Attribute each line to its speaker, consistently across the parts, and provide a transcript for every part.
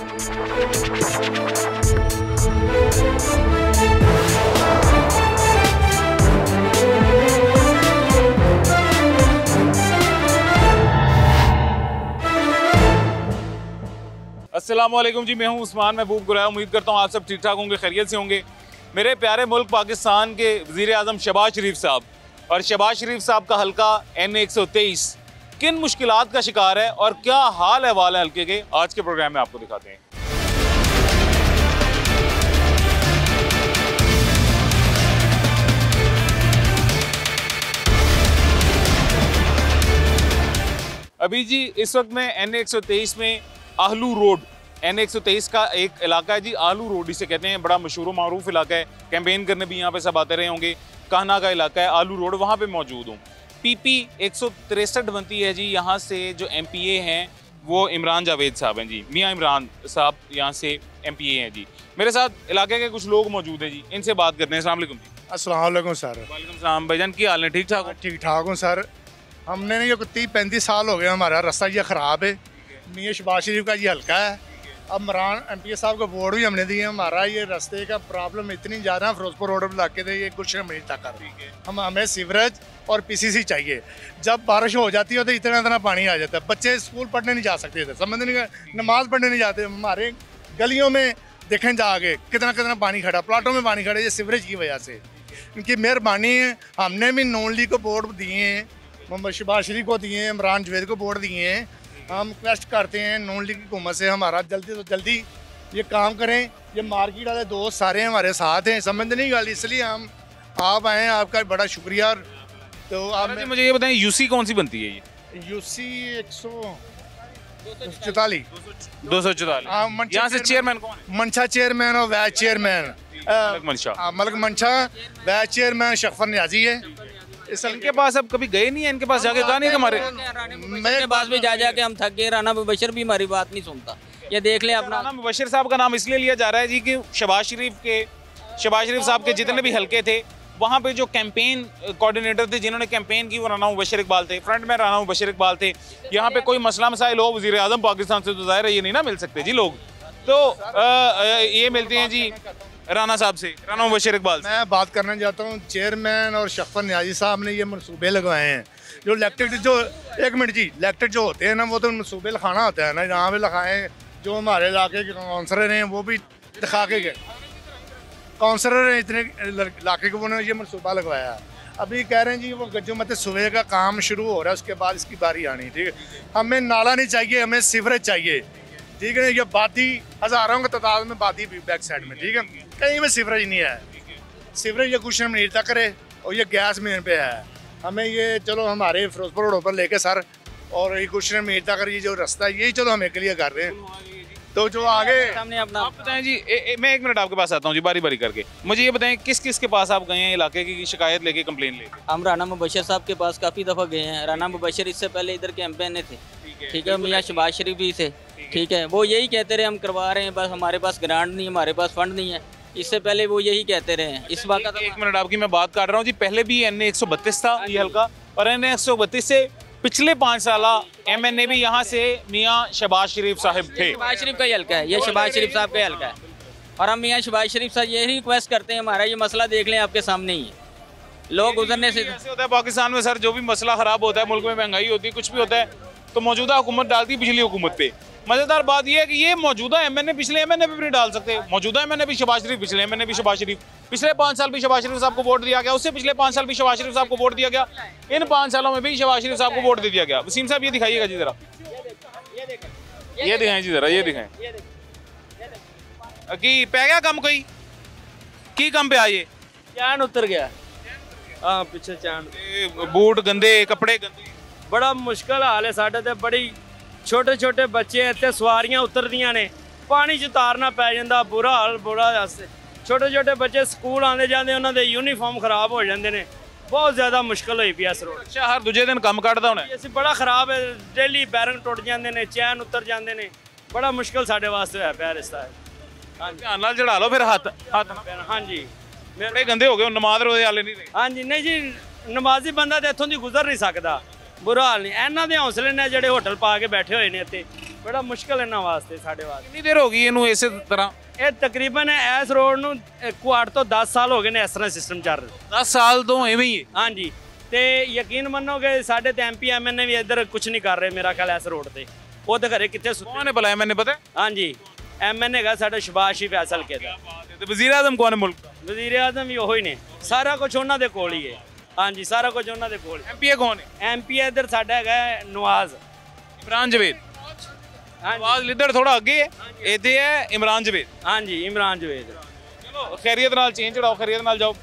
Speaker 1: अस्सलाम वालेकुम जी, मैं हूं उस्मान महबूब गुराया। उम्मीद करता हूं आप सब ठीक ठाक होंगे, खैरियत से होंगे। मेरे प्यारे मुल्क पाकिस्तान के वज़ीर आज़म शहबाज शरीफ साहब और शहबाज शरीफ साहब का हल्का N123 किन मुश्किलात का शिकार है और क्या हाल अहवाल है हल्के के, आज के प्रोग्राम में आपको दिखाते हैं। अभी जी इस वक्त में N123 में आहलू रोड, N123 का एक इलाका है जी, आहलू रोड इसे कहते हैं, बड़ा मशहूर मारूफ इलाका है। कैंपेन करने भी यहाँ पे सब आते रहे होंगे। कहना का इलाका है आहलू रोड, वहाँ पे मौजूद हूँ। PP 163 बनती है जी। यहाँ से जो MPA हैं वो इमरान जावेद साहब हैं जी, मियाँ इमरान साहब यहाँ से MPA हैं जी। मेरे साथ इलाके के कुछ लोग मौजूद हैं जी, इनसे बात करते हैं। अस्सलाम वालेकुम जी।
Speaker 2: अस्सलाम वालेकुम सर।
Speaker 1: वालेकुम सलाम भाईजान, की हाल है? ठीक ठाक हो?
Speaker 2: ठीक ठाक हूँ सर। हमने ना ये 30-35 साल हो गए, हमारा रास्ता ये ख़राब है। मियाँ शहबाज शरीफ का ये हल्का है। अब इमरान MPA साहब को वोट भी हमने दिए। हमारा ये रास्ते का प्रॉब्लम इतनी ज़्यादा, फिरोजपुर रोड पर लाके थे, ये गुलशन मिनट तक कर हमें सीवरेज और PCC चाहिए। जब बारिश हो जाती है तो इतना इतना पानी आ जाता है, बच्चे स्कूल पढ़ने नहीं जा सकते थे, समझ नहीं, नमाज पढ़ने नहीं जाते। हमारे गलियों में देखें जाके कितना कितना पानी खड़ा, प्लाटों में पानी खड़ा, ये सीवरेज की वजह से। इनकी मेहरबानी है। हमने भी नॉन लीग को वोट दिए हैं, मोहम्मद शहबाज शरीफ को दिए हैं, इमरान जावेद को वोट दिए हैं। हम रिक्वेस्ट करते हैं नॉन लीग की हुकूमत से, हमारा जल्दी तो जल्दी ये काम करें। ये मार्केट वाले दोस्त सारे हमारे साथ हैं, समझ नहीं गल, इसलिए हम आप आए, आपका बड़ा शुक्रिया। तो आप
Speaker 1: मुझे ये बताएं, UC कौन सी बनती है? ये
Speaker 2: UC 144
Speaker 1: 244। यहाँ से चेयरमैन कौन है?
Speaker 2: मंशा चेयरमैन और वाइस चेयरमैन मलक मंशा, वाइस चेयरमैन शफर न्याजी है।
Speaker 1: इनके पास अब कभी गए नहीं है? इनके पास जाके कहा नहीं हमारे
Speaker 3: मेरे पास भी जा जाके हम थक गए। राना मुबशर भी हमारी बात नहीं सुनता। ये देख ले अपना।
Speaker 1: राना मुबशर साहब का नाम इसलिए लिया जा रहा है जी कि शहबाज शरीफ साहब के जितने भी हल्के थे वहाँ पे जो कैंपेन कोऑर्डिनेटर थे, जिन्होंने कैंपेन की, वो राना मुबशर इकबाल थे। फ्रंट में राना मुबशर इकबाल थे। यहाँ पे कोई मसला मसाइल हो वज़ीर आज़म पाकिस्तान से, तो ज़ाहिर है ये नहीं ना मिल सकते जी लोग, तो ये मिलते हैं जी राना साहब से, राना मुबशर इकबाल।
Speaker 2: मैं बात करना चाहता हूँ, चेयरमैन और शफर न्याजी साहब ने ये मनसूबे लगवाए हैं। जो इलेक्टेड, जो एक मिनट जी, इलेक्टेड जो होते हैं ना, वो तो मनसूबे लिखाना होता है ना, यहाँ पे लिखाएँ। जो हमारे इलाके के काउंसलर हैं वो भी दिखा के गए, काउंसलर हैं इतने इलाके के, उन्होंने ये मनसूबा लगवाया। अभी कह रहे हैं जी वो गज्जो मत सुबह का काम शुरू हो रहा है, उसके बाद इसकी बारी आनी। ठीक है, हमें नाला नहीं चाहिए, हमें सीवरेज चाहिए। ठीक है, ये बादी हज़ारों की तादाद में बादी भी बैक साइड में, ठीक है, कहीं में सीवरेज नहीं है। सीवरेज ये कुछ नहीं तक करे और ये गैस मेन पे है। हमें ये चलो हमारे फिरोजपुर रोड पर लेके सर, और ये कुछ नहीं तक ये जो रास्ता है यही चलो हमें क्लियर कर रहे हैं। तो जो आगे
Speaker 3: सामने अपना
Speaker 1: आप बताएं जी। मैं एक मिनट आपके पास आता हूँ जी, बारी बारी करके। मुझे ये बताएं किस किस के पास आप गए हैं इलाके की शिकायत लेके, कंप्लेन लेके?
Speaker 3: हम राना मुबशर साहब के पास काफ़ी दफ़ा गए हैं। राना मुबशर इससे पहले इधर कैंपेन में थे, ठीक है, मियाँ शहबाज शरीफ भी थे, ठीक है। वो यही कहते रहे हम करवा रहे हैं, बस हमारे पास ग्रांट नहीं, हमारे पास फंड नहीं है। इससे पहले वो यही कहते रहे हैं। इस बात का
Speaker 1: एक मिनट आपकी मैं बात कर रहा हूँ जी। पहले भी N132 था ये हल्का, और N132 से पिछले 5 साल MNA भी यहाँ से मियाँ शहबाज शरीफ साहब थे।
Speaker 3: शहबाज शरीफ का ही हल्का है, ये शहबाज शरीफ साहब का हल्का है। और हम मियाँ शहबाज शरीफ साहब यही रिक्वेस्ट करते हैं, हमारा ये मसला देख लें, आपके सामने ही है। लोग गुजरने से
Speaker 1: ऐसे होता है पाकिस्तान में सर, जो भी मसला ख़राब होता है, मुल्क में महंगाई होती है, कुछ भी होता है, तो मौजूदा हुकूमत डालती है पिछली हुकूमत पे। मज़ेदार बात यह है कि ये मौजूदा MNA पिछले MNA पे भी नहीं डाल सकते। मौजूदा MNA भी शहबाज शरीफ, पिछले MNA भी शहबाज शरीफ, पिछले 5 साल भी शहबाज शरीफ साहब को वोट दिया गया, उससे पिछले 5 साल भी शहबाज शरीफ साहब को वोट दिया गया, इन 5 सालों में भी शहबाज शरीफ साहब को वोट दे दिया गया। वसीम साहब ये दिखाइएगा जी ज़रा, ये दिखाएं जी ज़रा, ये दिखाएं कि पै गया कम, कोई की कम पे आइए,
Speaker 4: चांद उतर गया। हाँ पिछले चांद,
Speaker 1: बूट गंदे, कपड़े गंदे,
Speaker 4: बड़ा मुश्किल हाल है साडे ते। बड़ी छोटे छोटे बच्चे इत्थे सवारियां उतरदियां ने, पानी च तारना पै जांदा, बुरा हाल, बुरा। छोटे छोटे बच्चे स्कूल आंदे जांदे, उन्हां दे यूनीफॉर्म खराब हो जांदे ने। बहुत ज़्यादा मुश्किल हुई पई इस रोड।
Speaker 1: अच्छा, हर दूजे दिन कम कटदा होना?
Speaker 4: असीं बड़ा खराब है, डेली बैरंग टुट जांदे ने, चैन उतर जांदे ने, बड़ा मुश्किल साडे वास्ते होया पिया रिश्ता है। हाँ जी,
Speaker 1: ध्यान नाल चढ़ा लो फिर हाथ।
Speaker 4: हाँ जी,
Speaker 1: मेरे गंदे हो गए, नमाज रोज़े वाले नहीं रहे।
Speaker 4: हाँ जी, नहीं जी, नमाजी बंदा तो इत्थों दी गुजर नहीं सकता। बुरा हाल नहीं। इन्हां दे हौसले ने जिहड़े होटल पा के बैठे हुए ने इत्थे, ਬੜਾ ਮੁਸ਼ਕਲ ਇਹਨਾਂ ਵਾਸਤੇ ਸਾਡੇ ਵਾਸਤੇ।
Speaker 1: ਕਿੰਨੀ ਦੇਰ ਹੋ ਗਈ ਇਹਨੂੰ ਇਸੇ ਤਰ੍ਹਾਂ?
Speaker 4: ਇਹ ਤਕਰੀਬਨ ਇਸ ਰੋਡ ਨੂੰ ਕੋ 8 ਤੋਂ 10 ਸਾਲ ਹੋ ਗਏ ਨੇ ਇਸ ਤਰ੍ਹਾਂ ਸਿਸਟਮ ਚੱਲ ਰਿਹਾ।
Speaker 1: 10 ਸਾਲ ਤੋਂ ਐਵੇਂ ਹੀ ਹੈ।
Speaker 4: ਹਾਂਜੀ, ਤੇ ਯਕੀਨ ਮੰਨੋਗੇ ਸਾਡੇ ਤੇ ਐਮਪੀ ਐਮਐਨਏ ਵੀ ਇੱਧਰ ਕੁਝ ਨਹੀਂ ਕਰ ਰਹੇ ਮੇਰਾ ਖਿਆਲ ਇਸ ਰੋਡ ਤੇ। ਉਹ ਤਾਂ ਘਰੇ ਕਿੱਥੇ ਸੁੱਤੇ।
Speaker 1: ਕੌਣ ਹੈ ਭਲਾ ਐਮਐਨਏ ਪਤਾ ਹੈ?
Speaker 4: ਹਾਂਜੀ, ਐਮਐਨਏ ਹੈਗਾ ਸਾਡਾ ਸ਼ਬਾਸ਼ ਸ਼ਰੀਫ ਫੈਸਲ ਕੇ ਦਾ।
Speaker 1: ਤੇ ਵਜ਼ੀਰ ਆਜ਼ਮ ਕੌਣ ਹੈ ਮੁਲਕ ਦਾ?
Speaker 4: ਵਜ਼ੀਰ ਆਜ਼ਮ ਵੀ ਉਹੀ ਨੇ, ਸਾਰਾ ਕੁਝ ਉਹਨਾਂ ਦੇ ਕੋਲ ਹੀ ਹੈ। ਹਾਂਜੀ, ਸਾਰਾ ਕੁਝ ਉਹਨਾਂ ਦੇ ਕੋਲ।
Speaker 1: ਐਮਪੀਏ ਕੌਣ ਹੈ?
Speaker 4: ਐਮਪੀ ਇੱਧਰ ਸਾਡਾ ਹੈਗਾ ਨਵਾਜ਼
Speaker 1: ਇਮਰਾਨ ਜਵੇਦ। ਨਵਾਜ਼ ਲਿੱਦੜ ਥੋੜਾ ਅੱਗੇ ਹੈ, ਇੱਥੇ ਹੈ ਇਮਰਾਨ ਜਵੇਦ।
Speaker 4: ਹਾਂਜੀ, इमरान जवेद।
Speaker 1: चलो खैरियत नाल चेंज चढ़ाओ, खैरियत नाल जाओ।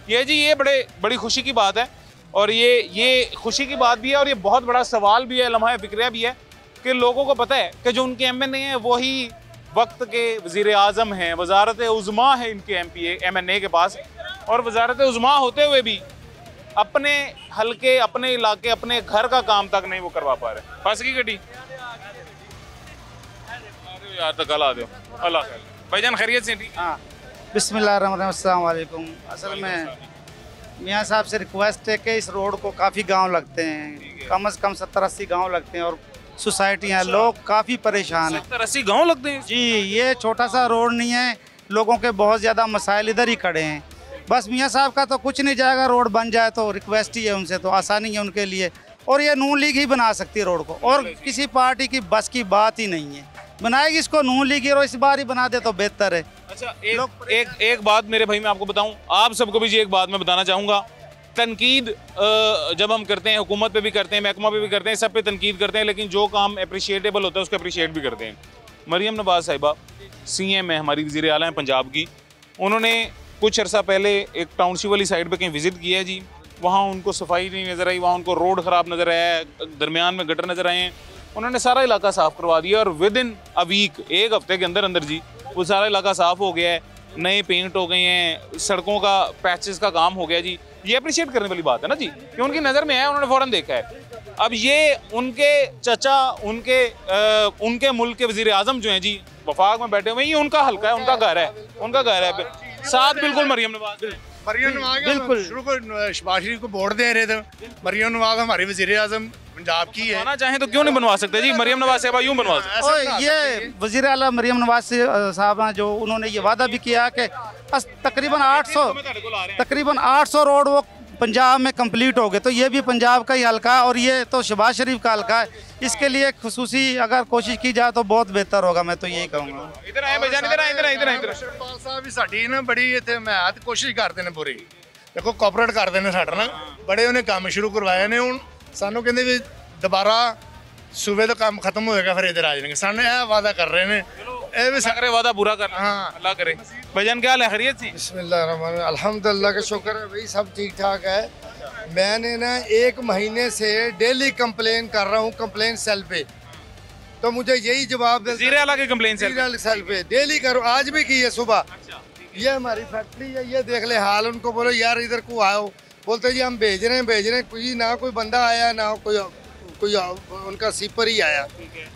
Speaker 1: ये जी ये बड़ी खुशी की बात है और ये खुशी की बात भी है और ये बहुत बड़ा सवाल भी है, लम्हा फिक्रिया भी है कि लोगों को पता है कि जो उनके एमएनए हैं वही वक्त के वज़ीर आज़म हैं, वजारत उज़्मा है इनके एमएनए के पास, और वजारत उज़्मा होते हुए भी अपने हलके, अपने इलाके, अपने घर का काम तक नहीं वो करवा पा रहे। फंस गई गड्डी यार, तो कल आ दो। अल्लाह खैर। भाईजान खैरियत से? ठीक।
Speaker 5: हाँ, अस्सलाम वालेकुम। असल में मियाँ साहब से रिक्वेस्ट है कि इस रोड को काफ़ी गांव लगते हैं, कम से कम 70-80 गांव लगते हैं और सोसाइटियाँ, लोग काफ़ी परेशान हैं।
Speaker 1: 70-80 गाँव लगते हैं
Speaker 5: जी, ये छोटा सा रोड नहीं है, लोगों के बहुत ज़्यादा मसाइल इधर ही खड़े हैं। बस मियाँ साहब का तो कुछ नहीं जाएगा, रोड बन जाए तो रिक्वेस्ट ही है उनसे, तो आसानी है उनके लिए। और ये नून लीग ही बना सकती है रोड को, और किसी पार्टी की बस की बात ही नहीं है। बनाएगी इसको नून लीग और इस बार ही बना दे तो बेहतर है।
Speaker 1: अच्छा, एक बात मेरे भाई मैं आपको बताऊं, आप सबको भी जी एक बात मैं बताना चाहूँगा। तनकीद जब हम करते हैं, हुकूमत पे भी करते हैं, महकमा पे भी करते हैं, सब पे तनकीद करते हैं, लेकिन जो काम अप्रिशिएटेबल होता है उसको अप्रिशिएट भी करते हैं। मरियम नवाज़ साहिबा CM है हमारी, वज़ीर आला हैं पंजाब की। उन्होंने कुछ अर्सा पहले एक टाउनशिप वाली साइड पर कहीं विज़िट किया है जी। वहाँ उनको सफाई नहीं नज़र आई, वहाँ उनको रोड ख़राब नज़र आया, दरमियान में गटर नज़र आए हैं। उन्होंने सारा इलाका साफ़ करवा दिया और विद इन अ वीक, एक हफ्ते के अंदर अंदर जी वो सारा इलाका साफ़ हो गया है, नए पेंट हो गए हैं, सड़कों का पैचेस का काम हो गया जी। ये अप्रिशिएट करने वाली बात है ना जी, कि उनकी नज़र में है, उन्होंने फ़ौरन देखा है। अब ये उनके चचा, उनके मुल्क के वज़ीर आज़म जो हैं जी वफाक में बैठे हुए हैं, ये उनका हल्का है, उनका घर है, उनका घर है साथ। बिल्कुल मरियम नवाज़,
Speaker 2: बिल्कुल शुरू को शहबाज शरीफ को वोट दे रहे थे। मरियम नवाज हमारी वज़ीर आज़म पंजाब की है,
Speaker 1: बनवाना चाहें तो क्यों नहीं बनवा सकते जी? मरियम नवाज़ साहिबा यूँ बनवा सकते।
Speaker 5: और ये वज़ीर आला मरियम नवाज साहब हैं, जो उन्होंने ये वादा भी किया कि तकरीबन 800 रोड वो पंजाब में कंप्लीट हो गए, तो ये भी पंजाब का ही हल्का है और ये तो शहबाज शरीफ का हल्का है। इसके लिए खुसूसी अगर कोशिश की जाए तो बहुत बेहतर होगा, मैं तो यही कहूँगा।
Speaker 1: इधर आए भाईजान, इधर आए, इधर आए, इधर आए, इधर।
Speaker 2: ਸ਼ਰਪਾਲ ਸਾਹਿਬ ਵੀ ਸਾਡੀ ਨਾ ਬੜੀ ਇੱਥੇ ਮਿਹਨਤ ਕੋਸ਼ਿਸ਼ ਕਰਦੇ ਨੇ ਪੂਰੀ, ਦੇਖੋ ਕੋਆਪਰੇਟ ਕਰਦੇ ਨੇ ਸਾਡੇ ਨਾਲ, ਬੜੇ ਉਹਨੇ ਕੰਮ ਸ਼ੁਰੂ ਕਰਵਾਏ ਨੇ। ਹੁਣ ਸਾਨੂੰ ਕਹਿੰਦੇ ਵੀ ਦੁਬਾਰਾ ਸੂਬੇ ਦਾ ਕੰਮ ਖਤਮ ਹੋਏਗਾ ਫਿਰ ਇਧਰ ਆ ਜਾਣਗੇ, ਸਾਨੂੰ ਇਹ ਵਾਅਦਾ ਕਰ ਰਹੇ ਨੇ। ਇਹ ਵੀ
Speaker 1: सकरे वादा पूरा करना।
Speaker 2: हाँ।
Speaker 1: अल्लाह करे। भाईजान क्या हाल है, खैरियत से?
Speaker 6: बिस्मिल्लाह, अल्हम्दुलिल्लाह का शुक्र है भाई, सब ठीक ठाक है। मैंने ना 1 महीने से डेली कंप्लेन कर रहा हूँ कंप्लेन सेल पे, तो मुझे यही जवाब
Speaker 1: वज़ीर आला की कंप्लेन
Speaker 6: सेल पे डेली करो। आज भी की है सुबह। ये हमारी फैक्ट्री है, ये देख ले हाल। उनको बोलो यार इधर को आओ, बोलते जी हम भेज रहे हैं, कोई ना कोई बंदा आया ना कोई उनका सीपर ही आया।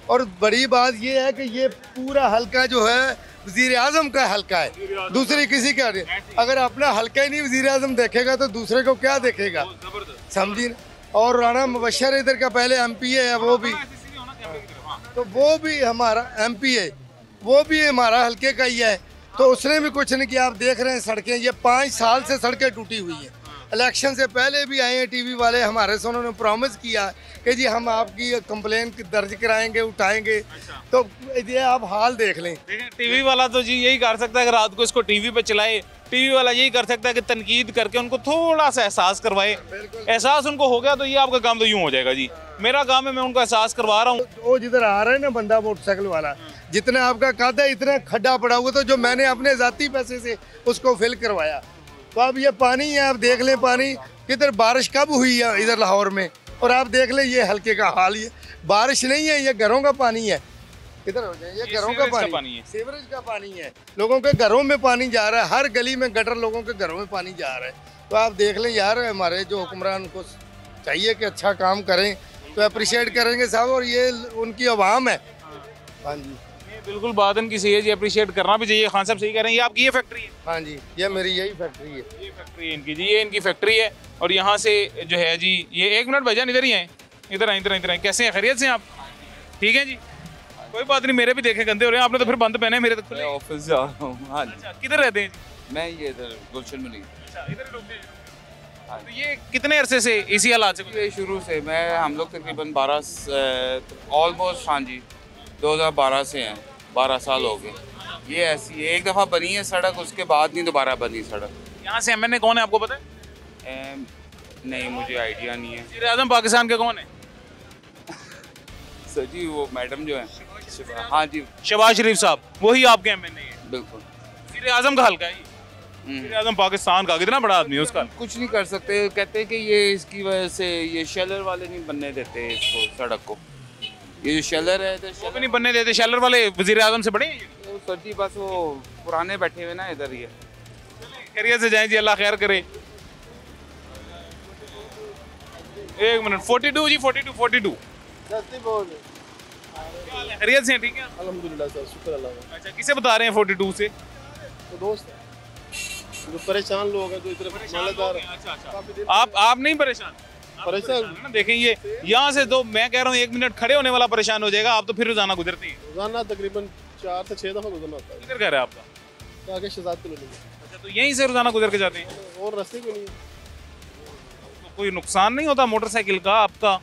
Speaker 6: और बड़ी बात ये है कि ये पूरा हल्का जो है वज़ीर आज़म का हल्का है, दूसरे किसी का नहीं। अगर अपना हल्का ही नहीं वज़ीर आज़म देखेगा तो दूसरे को क्या देखेगा, समझी। और राना मुबशर इधर का पहले MPA है, वो भी, तो वो भी हमारा MP है, वो भी हमारा हल्के का ही है, तो उसने भी कुछ नहीं किया। आप देख रहे हैं सड़कें, ये 5 साल से सड़कें टूटी हुई हैं। इलेक्शन से पहले भी आए हैं टीवी वाले हमारे से, उन्होंने प्रॉमिस किया कि जी हम आपकी कंप्लेन दर्ज कराएंगे, उठाएंगे। तो ये आप हाल देख लें।
Speaker 1: टीवी वाला तो जी यही कर सकता है कि रात को इसको टीवी पे चलाए, टीवी वाला यही कर सकता है कि तनकीद करके उनको थोड़ा सा एहसास करवाए। एहसास उनको हो गया तो ये आपका काम तो यूँ हो जाएगा जी। मेरा काम है, मैं उनको एहसास करवा रहा हूँ।
Speaker 6: वो जिधर आ रहे हैं ना बंदा मोटरसाइकिल वाला, जितना आपका कद है इतना खड्डा पड़ा हुआ, तो जो मैंने अपने ज़ाती पैसे से उसको फिल करवाया। तो अब ये पानी है, आप देख लें पानी किधर, बारिश कब हुई है इधर लाहौर में, और आप देख लें ये हल्के का हाल। ये बारिश नहीं है, ये घरों का पानी है। इधर हो जाए, ये घरों का पानी है, सीवरेज का पानी है, लोगों के घरों में पानी जा रहा है, हर गली में गटर, लोगों के घरों में पानी जा रहा है। तो आप देख लें यार, हमारे जो हुक्मरान को चाहिए कि अच्छा काम करें, तो अप्रिशिएट करेंगे साहब, और ये उनकी आवाम है। हाँ जी,
Speaker 1: बिल्कुल बात इनकी सही है जी, अप्रिशिएट करना भी चाहिए। खान साहब सही कह रहे हैं, ये आपकी ये फैक्ट्री है?
Speaker 6: हाँ जी, ये मेरी यही फैक्ट्री है।
Speaker 1: ये फैक्ट्री है इनकी जी, ये इनकी फैक्ट्री है। और यहाँ से जो है जी, ये 1 मिनट भाईजान इधर ही हैं, इधर आए, इधर आए, इधर आए। कैसे हैं, खैरियत से आप? ठीक है जी। कोई बात नहीं, मेरे भी देखे गंदे हो रहे हैं, आपने तो फिर बंद पहने, मेरे तो खुले।
Speaker 7: मैं ऑफिस जा रहा हूँ। हाँ जी।
Speaker 1: अच्छा, किधर रहते हैं?
Speaker 7: मैं ये इधर गुलशन में नहीं।
Speaker 1: अच्छा, इधर ही रुकते हैं। तो ये कितने अरसे से इसी हालात से गुजरे?
Speaker 7: ये शुरू से हम लोग तकरीबन 12 ऑलमोस्ट, हाँ जी, 2012 से हैं। 12 साल हो गए। ये ऐसी है, एक दफ़ा बनी है सड़क, उसके बाद नहीं दोबारा बनी सड़क।
Speaker 1: यहाँ से एमएनए कौन है आपको पता है?
Speaker 7: नहीं, मुझे आइडिया नहीं है।
Speaker 1: वज़ीर आज़म पाकिस्तान के कौन है?
Speaker 7: सर जी, वो मैडम जो है, हाँ जी,
Speaker 1: शहबाज शरीफ साहब, वही आपके एमएनए है।
Speaker 7: बिल्कुल।
Speaker 1: वज़ीर आज़म का हल्का है ये। वज़ीर आज़म पाकिस्तान का कितना बड़ा आदमी है उसका।
Speaker 7: कुछ नहीं कर सकते, कहते हैं कि ये इसकी वजह से ये शेलर वाले नहीं बनने देते इसको, सड़क को। ये जो शेलर है तो
Speaker 1: वो भी नहीं बनने देते, शेलर वाले वज़ीर आज़म से बड़े हैं ये।
Speaker 7: सर जी बस वो पुराने बैठे हुए ना इधर ही है।
Speaker 1: खैरियत से जाएं जी, अल्लाह खैर करे। एक मिनट, 42 जी, 42। खैरियत से हैं? ठीक है
Speaker 8: अल्हम्दुलिल्लाह सर, शुक्र अल्लाह का।
Speaker 1: अच्छा, किसे बता रहे हैं 42 से?
Speaker 8: तो दोस्त हैं, जो परेशान लोग हैं, जो इतने मालेदार हैं।
Speaker 1: आप नहीं परेशान?
Speaker 8: परेशान
Speaker 1: ना देखें, ये यहाँ से तो मैं कह रहा हूँ 1 मिनट खड़े होने वाला परेशान हो जाएगा। आप तो फिर रोजाना गुजरती हैं।
Speaker 8: रोजाना तकरीबन 4 से 6 दफ़ा गुजरना होता है।
Speaker 1: किधर घर है आपका?
Speaker 8: तो आगे शहजाद किलो नहीं
Speaker 1: अच्छा, तो यहीं से रोजाना गुजर के जाते हैं?
Speaker 8: और रास्ते को नहीं है।
Speaker 1: तो कोई नुकसान नहीं होता मोटरसाइकिल का आपका?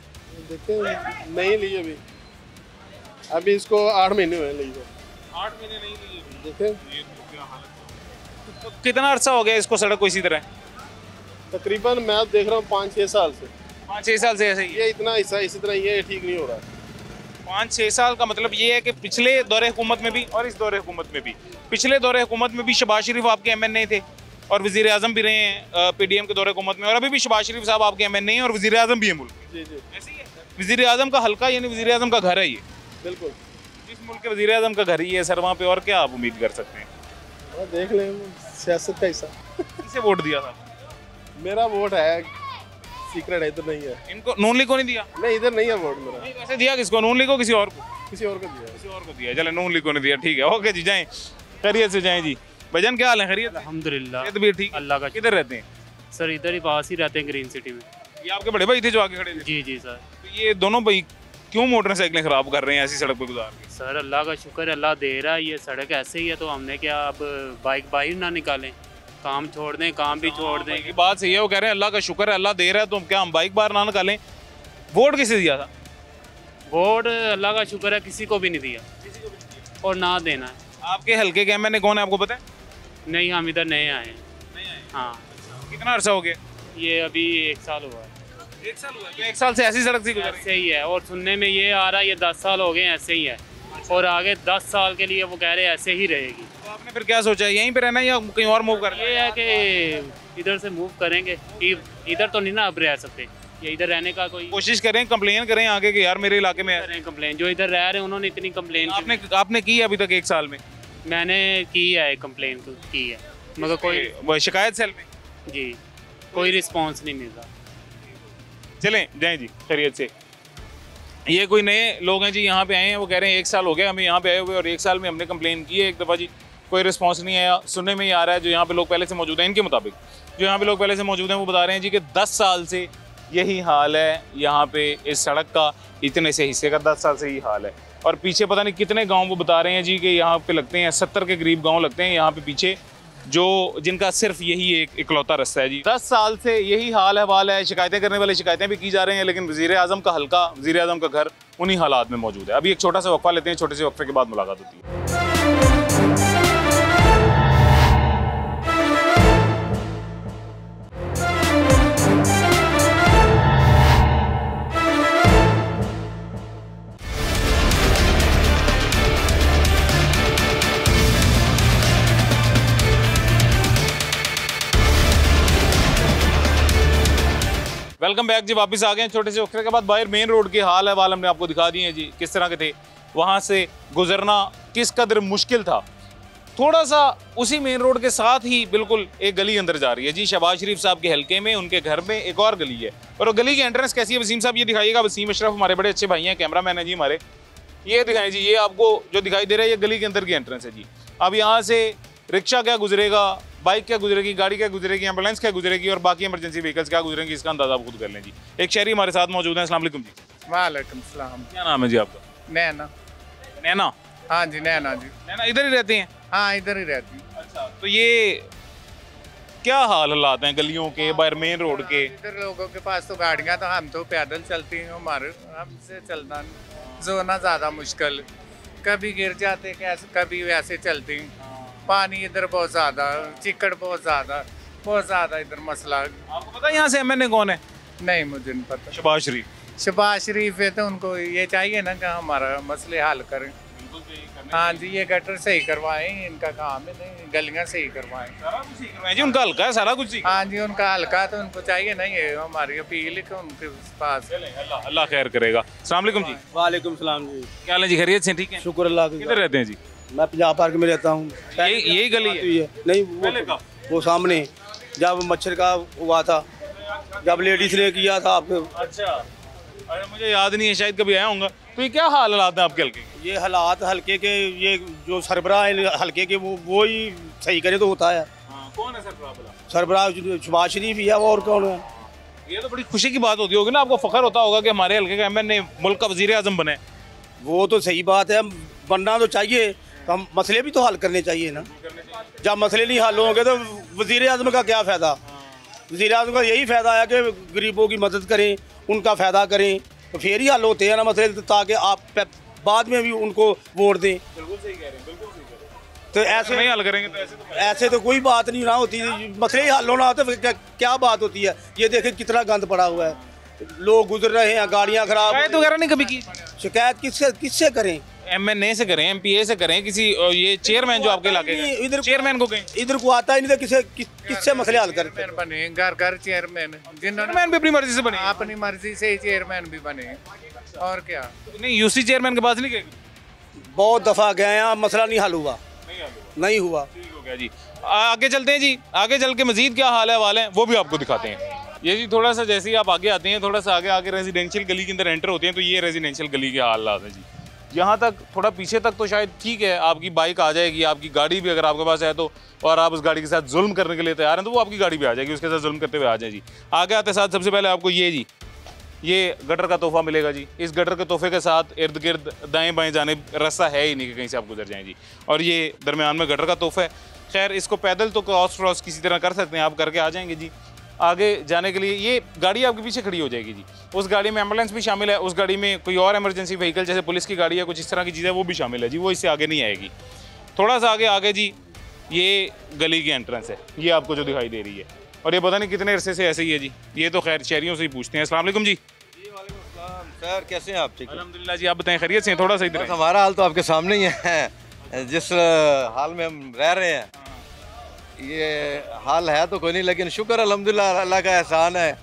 Speaker 8: देखते हैं, नहीं ली अभी इसको 8 महीने हुए हैं ली को।
Speaker 1: 8 महीने नहीं लिए।
Speaker 8: देखें,
Speaker 1: तो कितना अरसा हो गया इसको सड़क को इसी तरह?
Speaker 8: तकरीबन मैं देख रहा हूँ 5-6 साल से।
Speaker 1: 5-6 साल से ऐसे ही?
Speaker 8: ये इतना हिस्सा इसी तरह ये ठीक नहीं हो रहा है।
Speaker 1: 5-6 साल का मतलब ये है कि पिछले दौरे हुकूमत में भी और इस दौरे हुकूमत में भी, पिछले दौरे हुकूमत में भी शहबाज शरीफ आपके एमएनए थे और वज़ीर आज़म भी रहे हैं पीडीएम के दौरे हुकूमत में, और अभी भी शहबाज शरीफ साहब आपके एमएनए हैं और वज़ीर आज़म भी है मुल्क।
Speaker 8: जी जी,
Speaker 1: ऐसे ही है। वज़ीर आज़म का हल्का यानी वज़ीर आज़म का घर है ये।
Speaker 8: बिल्कुल।
Speaker 1: जिस मुल्क के वज़ीर आज़म का घर ही है सर, वहाँ पे और क्या आप उम्मीद कर सकते हैं?
Speaker 8: देख लें, सियासत का हिस्सा।
Speaker 1: किसे वोट दिया था?
Speaker 8: मेरा वोट है सीक्रेट है, इधर नहीं है।
Speaker 1: इनको नून लीग को नहीं दिया?
Speaker 8: नहीं, इधर नहीं है वोट मेरा।
Speaker 1: नहीं, वैसे दिया किसको? नून लीग को, किसी और को?
Speaker 8: किसी और को दिया।
Speaker 1: किसी और को दिया। चले, नून लीग को नहीं दिया, ठीक है। ओके जी, जाएं, खैरियत से जाएं जी। भजन क्या हाल है? खैरियत?
Speaker 9: अल्हम्दुलिल्लाह,
Speaker 1: भी ठीक,
Speaker 9: अल्लाह का।
Speaker 1: किधर रहते हैं?
Speaker 9: सर इधर ही पास ही रहते हैं, ग्रीन सिटी में।
Speaker 1: ये आपके बड़े भाई थे जो आगे खड़े थे?
Speaker 9: जी जी सर।
Speaker 1: तो ये दोनों भाई क्यों मोटरसाइकिलें खराब कर रहे हैं ऐसी सड़क पर गुजार के?
Speaker 9: सर अल्लाह का शुक्र है, अल्लाह दे रहा है। ये सड़क ऐसे ही है तो हमने क्या अब बाइक बाहर ना निकालें, काम छोड़ दें, काम भी छोड़ दें।
Speaker 1: की बात सही है, वो कह रहे हैं अल्लाह का शुक्र है, अल्लाह दे रहा है, तो क्या हम बाइक बाहर ना निकालें? वोट किसे दिया था?
Speaker 9: वोट अल्लाह का शुक्र है किसी को भी नहीं दिया और ना देना है।
Speaker 1: आपके हल्के के एमएनए कौन है आपको पता है?
Speaker 9: नहीं, हम इधर नए आए हैं। हाँ।
Speaker 1: कितना अरसा हो गया?
Speaker 9: ये अभी 1 साल हुआ है।
Speaker 1: 1 साल हुआ है? तो 1 साल से ऐसी सड़क से गुजर रहे हैं?
Speaker 9: ऐसे ही है, और सुनने में ये आ रहा है ये 10 साल हो गए ऐसे ही है, और आगे 10 साल के लिए वो कह रहे हैं ऐसे ही रहेगी।
Speaker 1: तो आपने फिर क्या सोचा, यहीं पे रहना या कहीं और मूव करना?
Speaker 9: ये है कि इधर से मूव करेंगे, इधर तो नहीं ना अब रह सकते, ये इधर रहने का कोई
Speaker 1: कोशिश करें, कंप्लेन करें आगे कि यार मेरे इलाके में
Speaker 9: करें कंप्लेन। जो इधर रह रहे हैं उन्होंने इतनी कंप्लेन
Speaker 1: आपने की है अभी तक 1 साल में?
Speaker 9: मैंने की है, कंप्लेन की है, मगर कोई
Speaker 1: शिकायत सेल में?
Speaker 9: जी कोई रिस्पॉन्स नहीं मिल रहा।
Speaker 1: चलें, जाएं जी, खैरियत से। ये कोई नए लोग हैं जी, यहाँ पे आए हैं, वो कह रहे हैं 1 साल हो गया हमें यहाँ पे आए हुए और 1 साल में हमने कंप्लेन की है 1 दफ़ा जी, कोई रिस्पांस नहीं आया। सुनने में ही आ रहा है, जो यहाँ पे लोग पहले से मौजूद हैं, इनके मुताबिक जो यहाँ पे लोग पहले से मौजूद हैं वो बता रहे हैं जी कि 10 साल से यही हाल है यहाँ पे इस सड़क का, इतने से हिस्से का 10 साल से यही हाल है। और पीछे पता नहीं कितने गाँव वो बता रहे हैं जी कि यहाँ पे लगते हैं 70 के करीब गाँव लगते हैं यहाँ पे पीछे, जो जिनका सिर्फ यही एक इकलौता रास्ता है जी। 10 साल से यही हाल हवाल है, शिकायतें करने वाले शिकायतें भी की जा रहे हैं, लेकिन वज़ीर आज़म का हल्का, वज़ीर आज़म का घर उन्हीं हालात में मौजूद है। अभी एक छोटा सा वक्फा लेते हैं, छोटे से वक्फे के बाद मुलाकात होती है। वेलकम बैक जी, वापस आ गए हैं छोटे से वक्फे के बाद। बाहर मेन रोड के हाल है वाल हमने आपको दिखा दिए हैं जी, किस तरह के थे, वहाँ से गुजरना किस कदर मुश्किल था। थोड़ा सा उसी मेन रोड के साथ ही बिल्कुल एक गली अंदर जा रही है जी, शहबाज शरीफ साहब के हल्के में, उनके घर में एक और गली है। और वो गली की एंट्रेंस कैसी है वसीम साहब ये दिखाइएगा। वसीम अशरफ हमारे बड़े अच्छे भाई हैं, कैमरामैन है जी हमारे, ये दिखाएं जी, ये आपको जो दिखाई दे रहा है ये गली के अंदर की एंट्रेंस है जी। अब यहाँ से रिक्शा क्या गुजरेगा, बाइक क्या गुजरेगी, गाड़ी क्या गुजरेगी, एम्बुलेंस क्या गुजरेगी और बाकी इमरजेंसी व्हीकल्स क्या गुजरेंगी, इसका अंदाजा आप खुद कर लें जी। एक शहरी हमारे साथ मौजूद हैं, अस्सलाम वालेकुम जी।
Speaker 2: वालेकुम सलाम।
Speaker 1: क्या नाम है जी आपका?
Speaker 2: नैना।
Speaker 1: नैना?
Speaker 2: हाँ जी, नैना जी।
Speaker 1: नैना इधर ही रहते हैं?
Speaker 2: हाँ, इधर ही रहती हूँ।
Speaker 1: अच्छा, तो ये क्या हालात हैं गलियों के, बाहर मेन रोड के?
Speaker 2: इधर लोगों के पास तो गाड़ियाँ, तो हम तो पैदल चलती हैं, हमारे हमसे चलना जोना ज़्यादा मुश्किल, कभी गिर जाते कैसे, कभी वैसे चलती। पानी इधर बहुत ज़्यादा, चिकड़ बहुत ज़्यादा इधर मसला।
Speaker 1: आपको पता है यहाँ से एमएनए कौन है?
Speaker 2: नहीं, मुझे नहीं पता।
Speaker 1: शहबाज शरीफ।
Speaker 2: शहबाज शरीफ है, तो उनको ये चाहिए ना कि हमारा मसले हल करें। हाँ जी, ये गटर सही करवाएं, इनका काम है, नहीं गलियाँ सही करवाएं।
Speaker 1: सारा कुछ सही करवाएं जी, उनका हल्का है, सारा कुछ सही।
Speaker 2: हाँ जी, उनका हल्का, तो उनको चाहिए ना, ये हमारी अपील है कि उनके पास।
Speaker 1: अल्लाह खैर करेगा। अस्सलाम वालेकुम जी।
Speaker 10: वालेकुम सलाम जी।
Speaker 1: क्या हाल है जी, खैरियत से? ठीक है,
Speaker 10: शुक्र अल्लाह का।
Speaker 1: किधर रहते हैं जी?
Speaker 10: मैं पंजाब पार्क में रहता हूँ।
Speaker 1: यही गली है?
Speaker 10: नहीं, वो सामने जब मच्छर का हुआ था, जब लेडीज ने किया था आपको।
Speaker 1: अच्छा, अरे मुझे याद नहीं है, शायद कभी आया होऊंगा। तो ये क्या हालात हैं आपके हल्के के?
Speaker 10: ये हालात हल्के के, ये जो सरबराह है हल्के के, वो ही सही करे तो होता है।
Speaker 1: कौन है सरबराह?
Speaker 10: सरबराह शहबाज शरीफ ही है, वो और कौन है?
Speaker 1: ये तो बड़ी खुशी की बात होती होगी ना, आपको फख्र होता होगा कि हमारे हल्के का एमएनए मुल्क का वजीर आजम बने।
Speaker 10: वो तो सही बात है, बनना तो चाहिए, तो हम मसले भी तो हल करने चाहिए ना। जब मसले नहीं हल होंगे तो वजीर आजम का क्या फ़ायदा? वजीर आजम का यही फ़ायदा है कि गरीबों की मदद करें, उनका फ़ायदा करें, तो फिर ही हल होते हैं ना मसले, ताकि आप बाद में भी उनको वोट दें।
Speaker 1: बिल्कुल सही कह रहे हैं, बिल्कुल सही कह रहे हैं।
Speaker 10: तो ऐसे
Speaker 1: नहीं हल करेंगे तो
Speaker 10: ऐसे तो कोई बात नहीं ना होती, मसले ही हल होना होता है, क्या बात होती है? ये देखें कितना गंद पड़ा हुआ है, लोग गुजर रहे हैं, गाड़ियाँ खराब।
Speaker 1: शिकायत वगैरह नहीं कभी की?
Speaker 10: शिकायत किससे करें?
Speaker 1: एमएनए से करें, एमपीए से करें, किसी ये चेयरमैन जो आपके इलाके का,
Speaker 10: इधर
Speaker 1: चेयरमैन को कहें।
Speaker 10: इधर को आता ही नहीं, तो किससे मसले हल करते?
Speaker 2: बने घर चेयरमैन,
Speaker 1: चेयरमैन भी अपनी मर्जी से बने,
Speaker 2: अपनी मर्जी से ही चेयरमैन भी बने, और क्या?
Speaker 1: नहीं, यूसी चेयरमैन के पास नहीं गए?
Speaker 10: बहुत दफा गए हैं, मसला नहीं हल हुआ, नहीं हुआ।
Speaker 1: ठीक हो गया जी। आगे चलते हैं जी, आगे चल के मजीद क्या हाल है वाल है वो भी आपको दिखाते हैं। ये जी थोड़ा सा जैसे ही आप आगे आते हैं, थोड़ा सा आगे रेजिडेंशियल गली के अंदर एंटर होते हैं, तो ये रेजिडेंशियल गली के हालात है जी। यहाँ तक थोड़ा पीछे तक तो शायद ठीक है, आपकी बाइक आ जाएगी, आपकी गाड़ी भी अगर आपके पास है तो, और आप उस गाड़ी के साथ जुल्म करने के लिए तैयार हैं तो वो आपकी गाड़ी भी आ जाएगी, उसके साथ जुल्म करते हुए आ जाए जी। आगे आते साथ सबसे पहले आपको ये जी, ये गटर का तोहफा मिलेगा जी। इस गटर के तोहफे के साथ इर्द गिर्द दाएं बाएं जाने रास्ता है ही नहीं कि कहीं से आप गुजर जाएं जी। और ये दरमियान में गटर का तोहफा है। खैर, इसको पैदल तो क्रॉस किसी तरह कर सकते हैं, आप करके आ जाएंगे जी। आगे जाने के लिए ये गाड़ी आपके पीछे खड़ी हो जाएगी जी। उस गाड़ी में एम्बुलेंस भी शामिल है, उस गाड़ी में कोई और इमरजेंसी व्हीकल जैसे पुलिस की गाड़ी है, कुछ इस तरह की चीज़ें वो भी शामिल है जी। वो इससे आगे नहीं आएगी। थोड़ा सा आगे जी, ये गली की एंट्रेंस है, ये आपको जो दिखाई दे रही है। और ये पता नहीं कितने अरसे से ऐसे ही है जी। ये तो खैर शहरियों से ही पूछते हैं। अस्सलाम वालेकुम जी।
Speaker 11: सर कैसे हैं आप? ठीक है
Speaker 1: अल्हम्दुलिल्लाह जी, आप बताएं खैरियत से हैं? थोड़ा सा इधर
Speaker 11: हमारा हाल तो आपके सामने ही है, जिस हाल में हम रह रहे हैं ये हाल है तो कोई नहीं, लेकिन शुक्र अल्हम्दुलिल्लाह अल्लाह का एहसान है,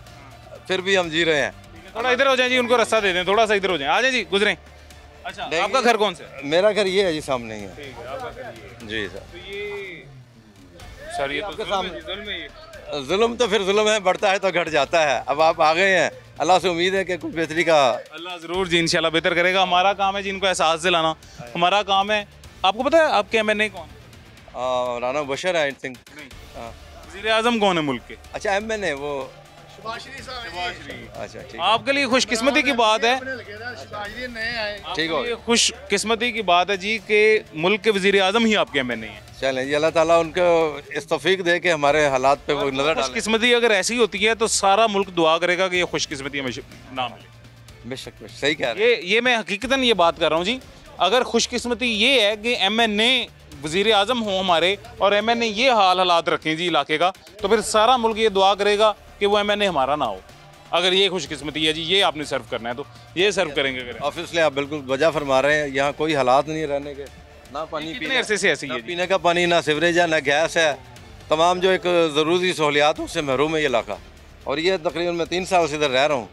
Speaker 11: फिर भी हम जी रहे हैं।
Speaker 1: थोड़ा इधर हो जाए जी, उनको रास्ता दे दें, थोड़ा सा इधर हो जाए, आ जाए जी, गुजरें। अच्छा, आपका घर कौन सा है?
Speaker 11: मेरा घर ये है जी, सामने ही है।
Speaker 1: ठीक है, आपका घर ये है
Speaker 11: जी सर।
Speaker 1: तो ये सर ये तो जुल्म
Speaker 11: जुल्म तो फिर जुल्म है, बढ़ता है तो घट जाता है। अब आप आ गए हैं, अल्लाह से उम्मीद है कि कुछ बेहतरी का
Speaker 1: अल्लाह ज़रूर जी इंशाल्लाह बेहतर करेगा। हमारा काम है जी इनको एहसास दिलाना, हमारा काम है। आपको पता है आपके एमएनए कौन?
Speaker 11: राना बशर है, आई थिंक।
Speaker 1: वज़ीर आज़म कौन है मुल्क के?
Speaker 11: अच्छा, एमएनए वो
Speaker 2: शहबाज शरीफ साहब।
Speaker 11: अच्छा ठीक।
Speaker 1: आपके लिए खुशकिस्मती की बात है,
Speaker 11: ठीक हो,
Speaker 1: खुशकिस्मती की बात है जी कि मुल्क के वज़ीर आज़म ही आपके एमएनए हैं।
Speaker 11: चलें जी, अल्लाह ताला उनको इस तौफीक दे के हमारे हालात पे वो नजर डाले।
Speaker 1: खुशकिस्मती अगर ऐसी होती है तो सारा मुल्क दुआ करेगा कि ये खुशकिस्मती हमें ना मिले।
Speaker 11: बेशक सही कह रहे हैं।
Speaker 1: ये मैं हकीकतन ये बात कर रहा हूँ जी। अगर खुशकिस्मती ये है कि एमएनए वज़ीर आज़म हो हमारे, और एमएनए ये हालात रखें जी इलाके का, तो फिर सारा मुल्क ये दुआ करेगा कि वो एमएनए हमारा ना हो। अगर ये खुशकिस्मती है जी, ये आपने सर्व करना है तो ये सर्व करेंगे। अगर
Speaker 11: ऑब्वियसली आप बिल्कुल वजह फरमा रहे हैं, यहाँ कोई हालात नहीं रहने के, ना पानी
Speaker 1: कितने अरसे से ऐसे ही है?
Speaker 11: पीने का पानी, ना सीवरेज है, ना गैस है, तमाम जो एक ज़रूरी सहूलियात उससे महरूम है ये इलाका। और ये तकरीबन मैं 3 साल से इधर रह रहा हूँ,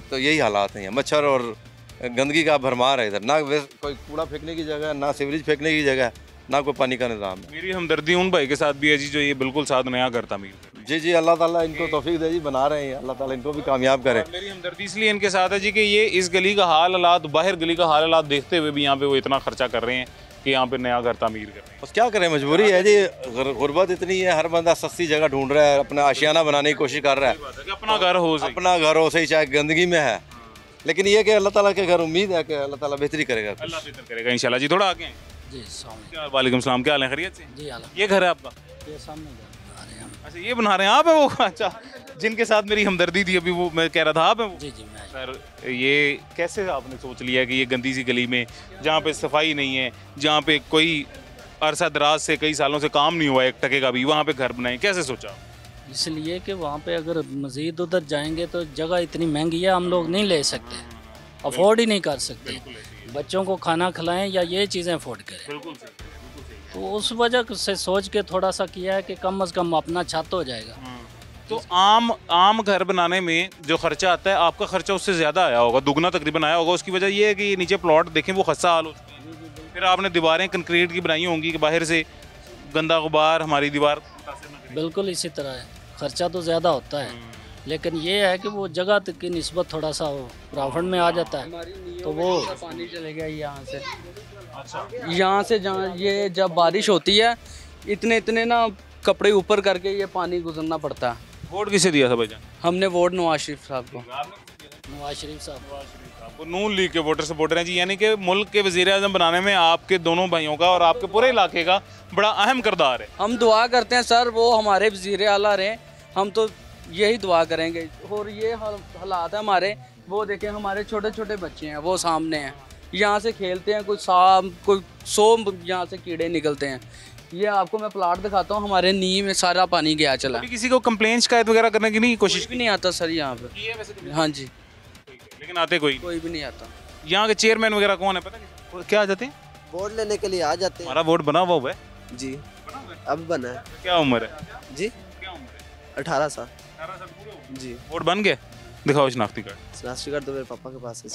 Speaker 11: तो यही हालात हैं। मच्छर और गंदगी का भरमार है इधर, ना कोई कूड़ा फेंकने की जगह, ना सीवरेज फेंकने की जगह, ना कोई पानी का निज़ाम है।
Speaker 1: मेरी हमदर्दी उन भाई के साथ भी है जी जो ये बिल्कुल साथ नया करता मीर।
Speaker 11: जी जी, अल्लाह ताला इनको तौफीक दे जी, बना रहे हैं, अल्लाह ताला इनको भी कामयाब करे।
Speaker 1: मेरी हमदर्दी इसलिए इनके साथ है जी कि ये इस गली का हालात, बाहर गली का हालात देखते हुए भी यहाँ पे वो इतना खर्चा कर रहे हैं कि यहाँ पे नया घर तामीर कर रहे हैं।
Speaker 11: बस क्या करें, मजबूरी है जी, गुर्बत इतनी है, हर बंदा सस्ती जगह ढूंढ रहा है, अपना आशियाना बनाने की कोशिश कर रहा है,
Speaker 1: अपना घर हो,
Speaker 11: अपना घर हो सही, चाहे गंदगी में है लेकिन ये कि अल्लाह ताला के घर उम्मीद है कि अल्लाह ताला बेहतरी करेगा,
Speaker 1: अल्लाह बेहतर करेगा इंशाल्लाह जी। थोड़ा आगे हैं
Speaker 3: जी।
Speaker 1: क्या वालेकुम सलाम, क्या हाल है, खैरियत से
Speaker 3: जी आला।
Speaker 1: ये घर है आपका?
Speaker 3: ये सामने बना रहे हैं हम।
Speaker 1: अच्छा ये बना रहे हैं आप है वो? अच्छा, जिनके साथ मेरी हमदर्दी थी अभी वो मैं कह रहा था आप है वो?
Speaker 3: जी जी मैं।
Speaker 1: सर ये कैसे आपने सोच लिया कि ये गंदी सी गली में जहाँ पे सफाई नहीं है, जहाँ पे कोई अरसा दराज से कई सालों से काम नहीं हुआ एक टके का भी, वहाँ पे घर बनाए, कैसे सोचा?
Speaker 3: इसलिए कि वहाँ पे अगर मज़ीद उधर जाएंगे तो जगह इतनी महंगी है, हम लोग नहीं ले सकते, अफोर्ड ही नहीं कर सकते। बच्चों को खाना खिलाएं या ये चीज़ें अफोर्ड करें।
Speaker 1: बिल्कुल
Speaker 3: तो उस वजह से सोच के थोड़ा सा किया है कि कम से कम अपना छत हो जाएगा।
Speaker 1: तो आम घर बनाने में जो खर्चा आता है, आपका खर्चा उससे ज़्यादा आया होगा, दुगना तकरीबन आया होगा। उसकी वजह ये है कि ये नीचे प्लॉट देखें वो खस्ता हाल हो चुके हैं, फिर आपने दीवारें कंक्रीट की बनाई होंगी कि बाहर से गंदा गुबार हमारी दीवार।
Speaker 3: बिल्कुल इसी तरह है, खर्चा तो ज़्यादा होता है, लेकिन ये है कि वो जगह की निस्बत थोड़ा सा प्रॉफिट में आ जाता है। तो वो
Speaker 12: पानी चलेगा यहाँ से, यहाँ से जहाँ ये जब बारिश होती है इतने इतने ना कपड़े ऊपर करके ये पानी गुजरना पड़ता है।
Speaker 1: वोट किसे दिया था भाईजान?
Speaker 12: हमने वोट नवाज शरीफ साहब को।
Speaker 3: नवाज शरीफ साहब
Speaker 1: वो नून लीग के वोटर सपोर्टर हैं जी, यानी कि मुल्क के वज़ीर आज़म बनाने में आपके दोनों भाइयों का और आपके पूरे इलाके का बड़ा अहम किरदार है।
Speaker 12: हम दुआ करते हैं सर वो हमारे वज़ीर आला रहे, हम तो यही दुआ करेंगे। और ये हालात है हमारे, वो देखें हमारे छोटे छोटे बच्चे हैं वो सामने हैं, यहाँ से खेलते हैं, कोई सांप कोई 100 यहाँ से कीड़े निकलते हैं। ये आपको मैं प्लाट दिखाता हूँ, हमारे नींव में सारा पानी गया चला।
Speaker 1: किसी को कंप्लेन शिकायत वगैरह करने की नहीं कोशिश
Speaker 12: भी नहीं आता सर यहाँ पे? हाँ जी,
Speaker 1: लेकिन आते कोई
Speaker 12: भी नहीं आता।
Speaker 1: यहाँ के चेयरमैन वगैरह कौन है पता नहीं? क्या आ जाते हैं?
Speaker 13: वोट लेने के लिए आ जाते हैं।
Speaker 1: हमारा वोट बना हुआ है
Speaker 13: जी, अब बना है।
Speaker 1: क्या उम्र है
Speaker 13: जी?
Speaker 1: क्या उम्र है?
Speaker 13: 18 साल।
Speaker 1: 18 साल पूरे हो गए?
Speaker 13: जी।
Speaker 1: वोट बन गए? दिखाओ शनाख्ती कार्ड।
Speaker 13: शनाख्ती कार्ड तो मेरे पापा के पास है।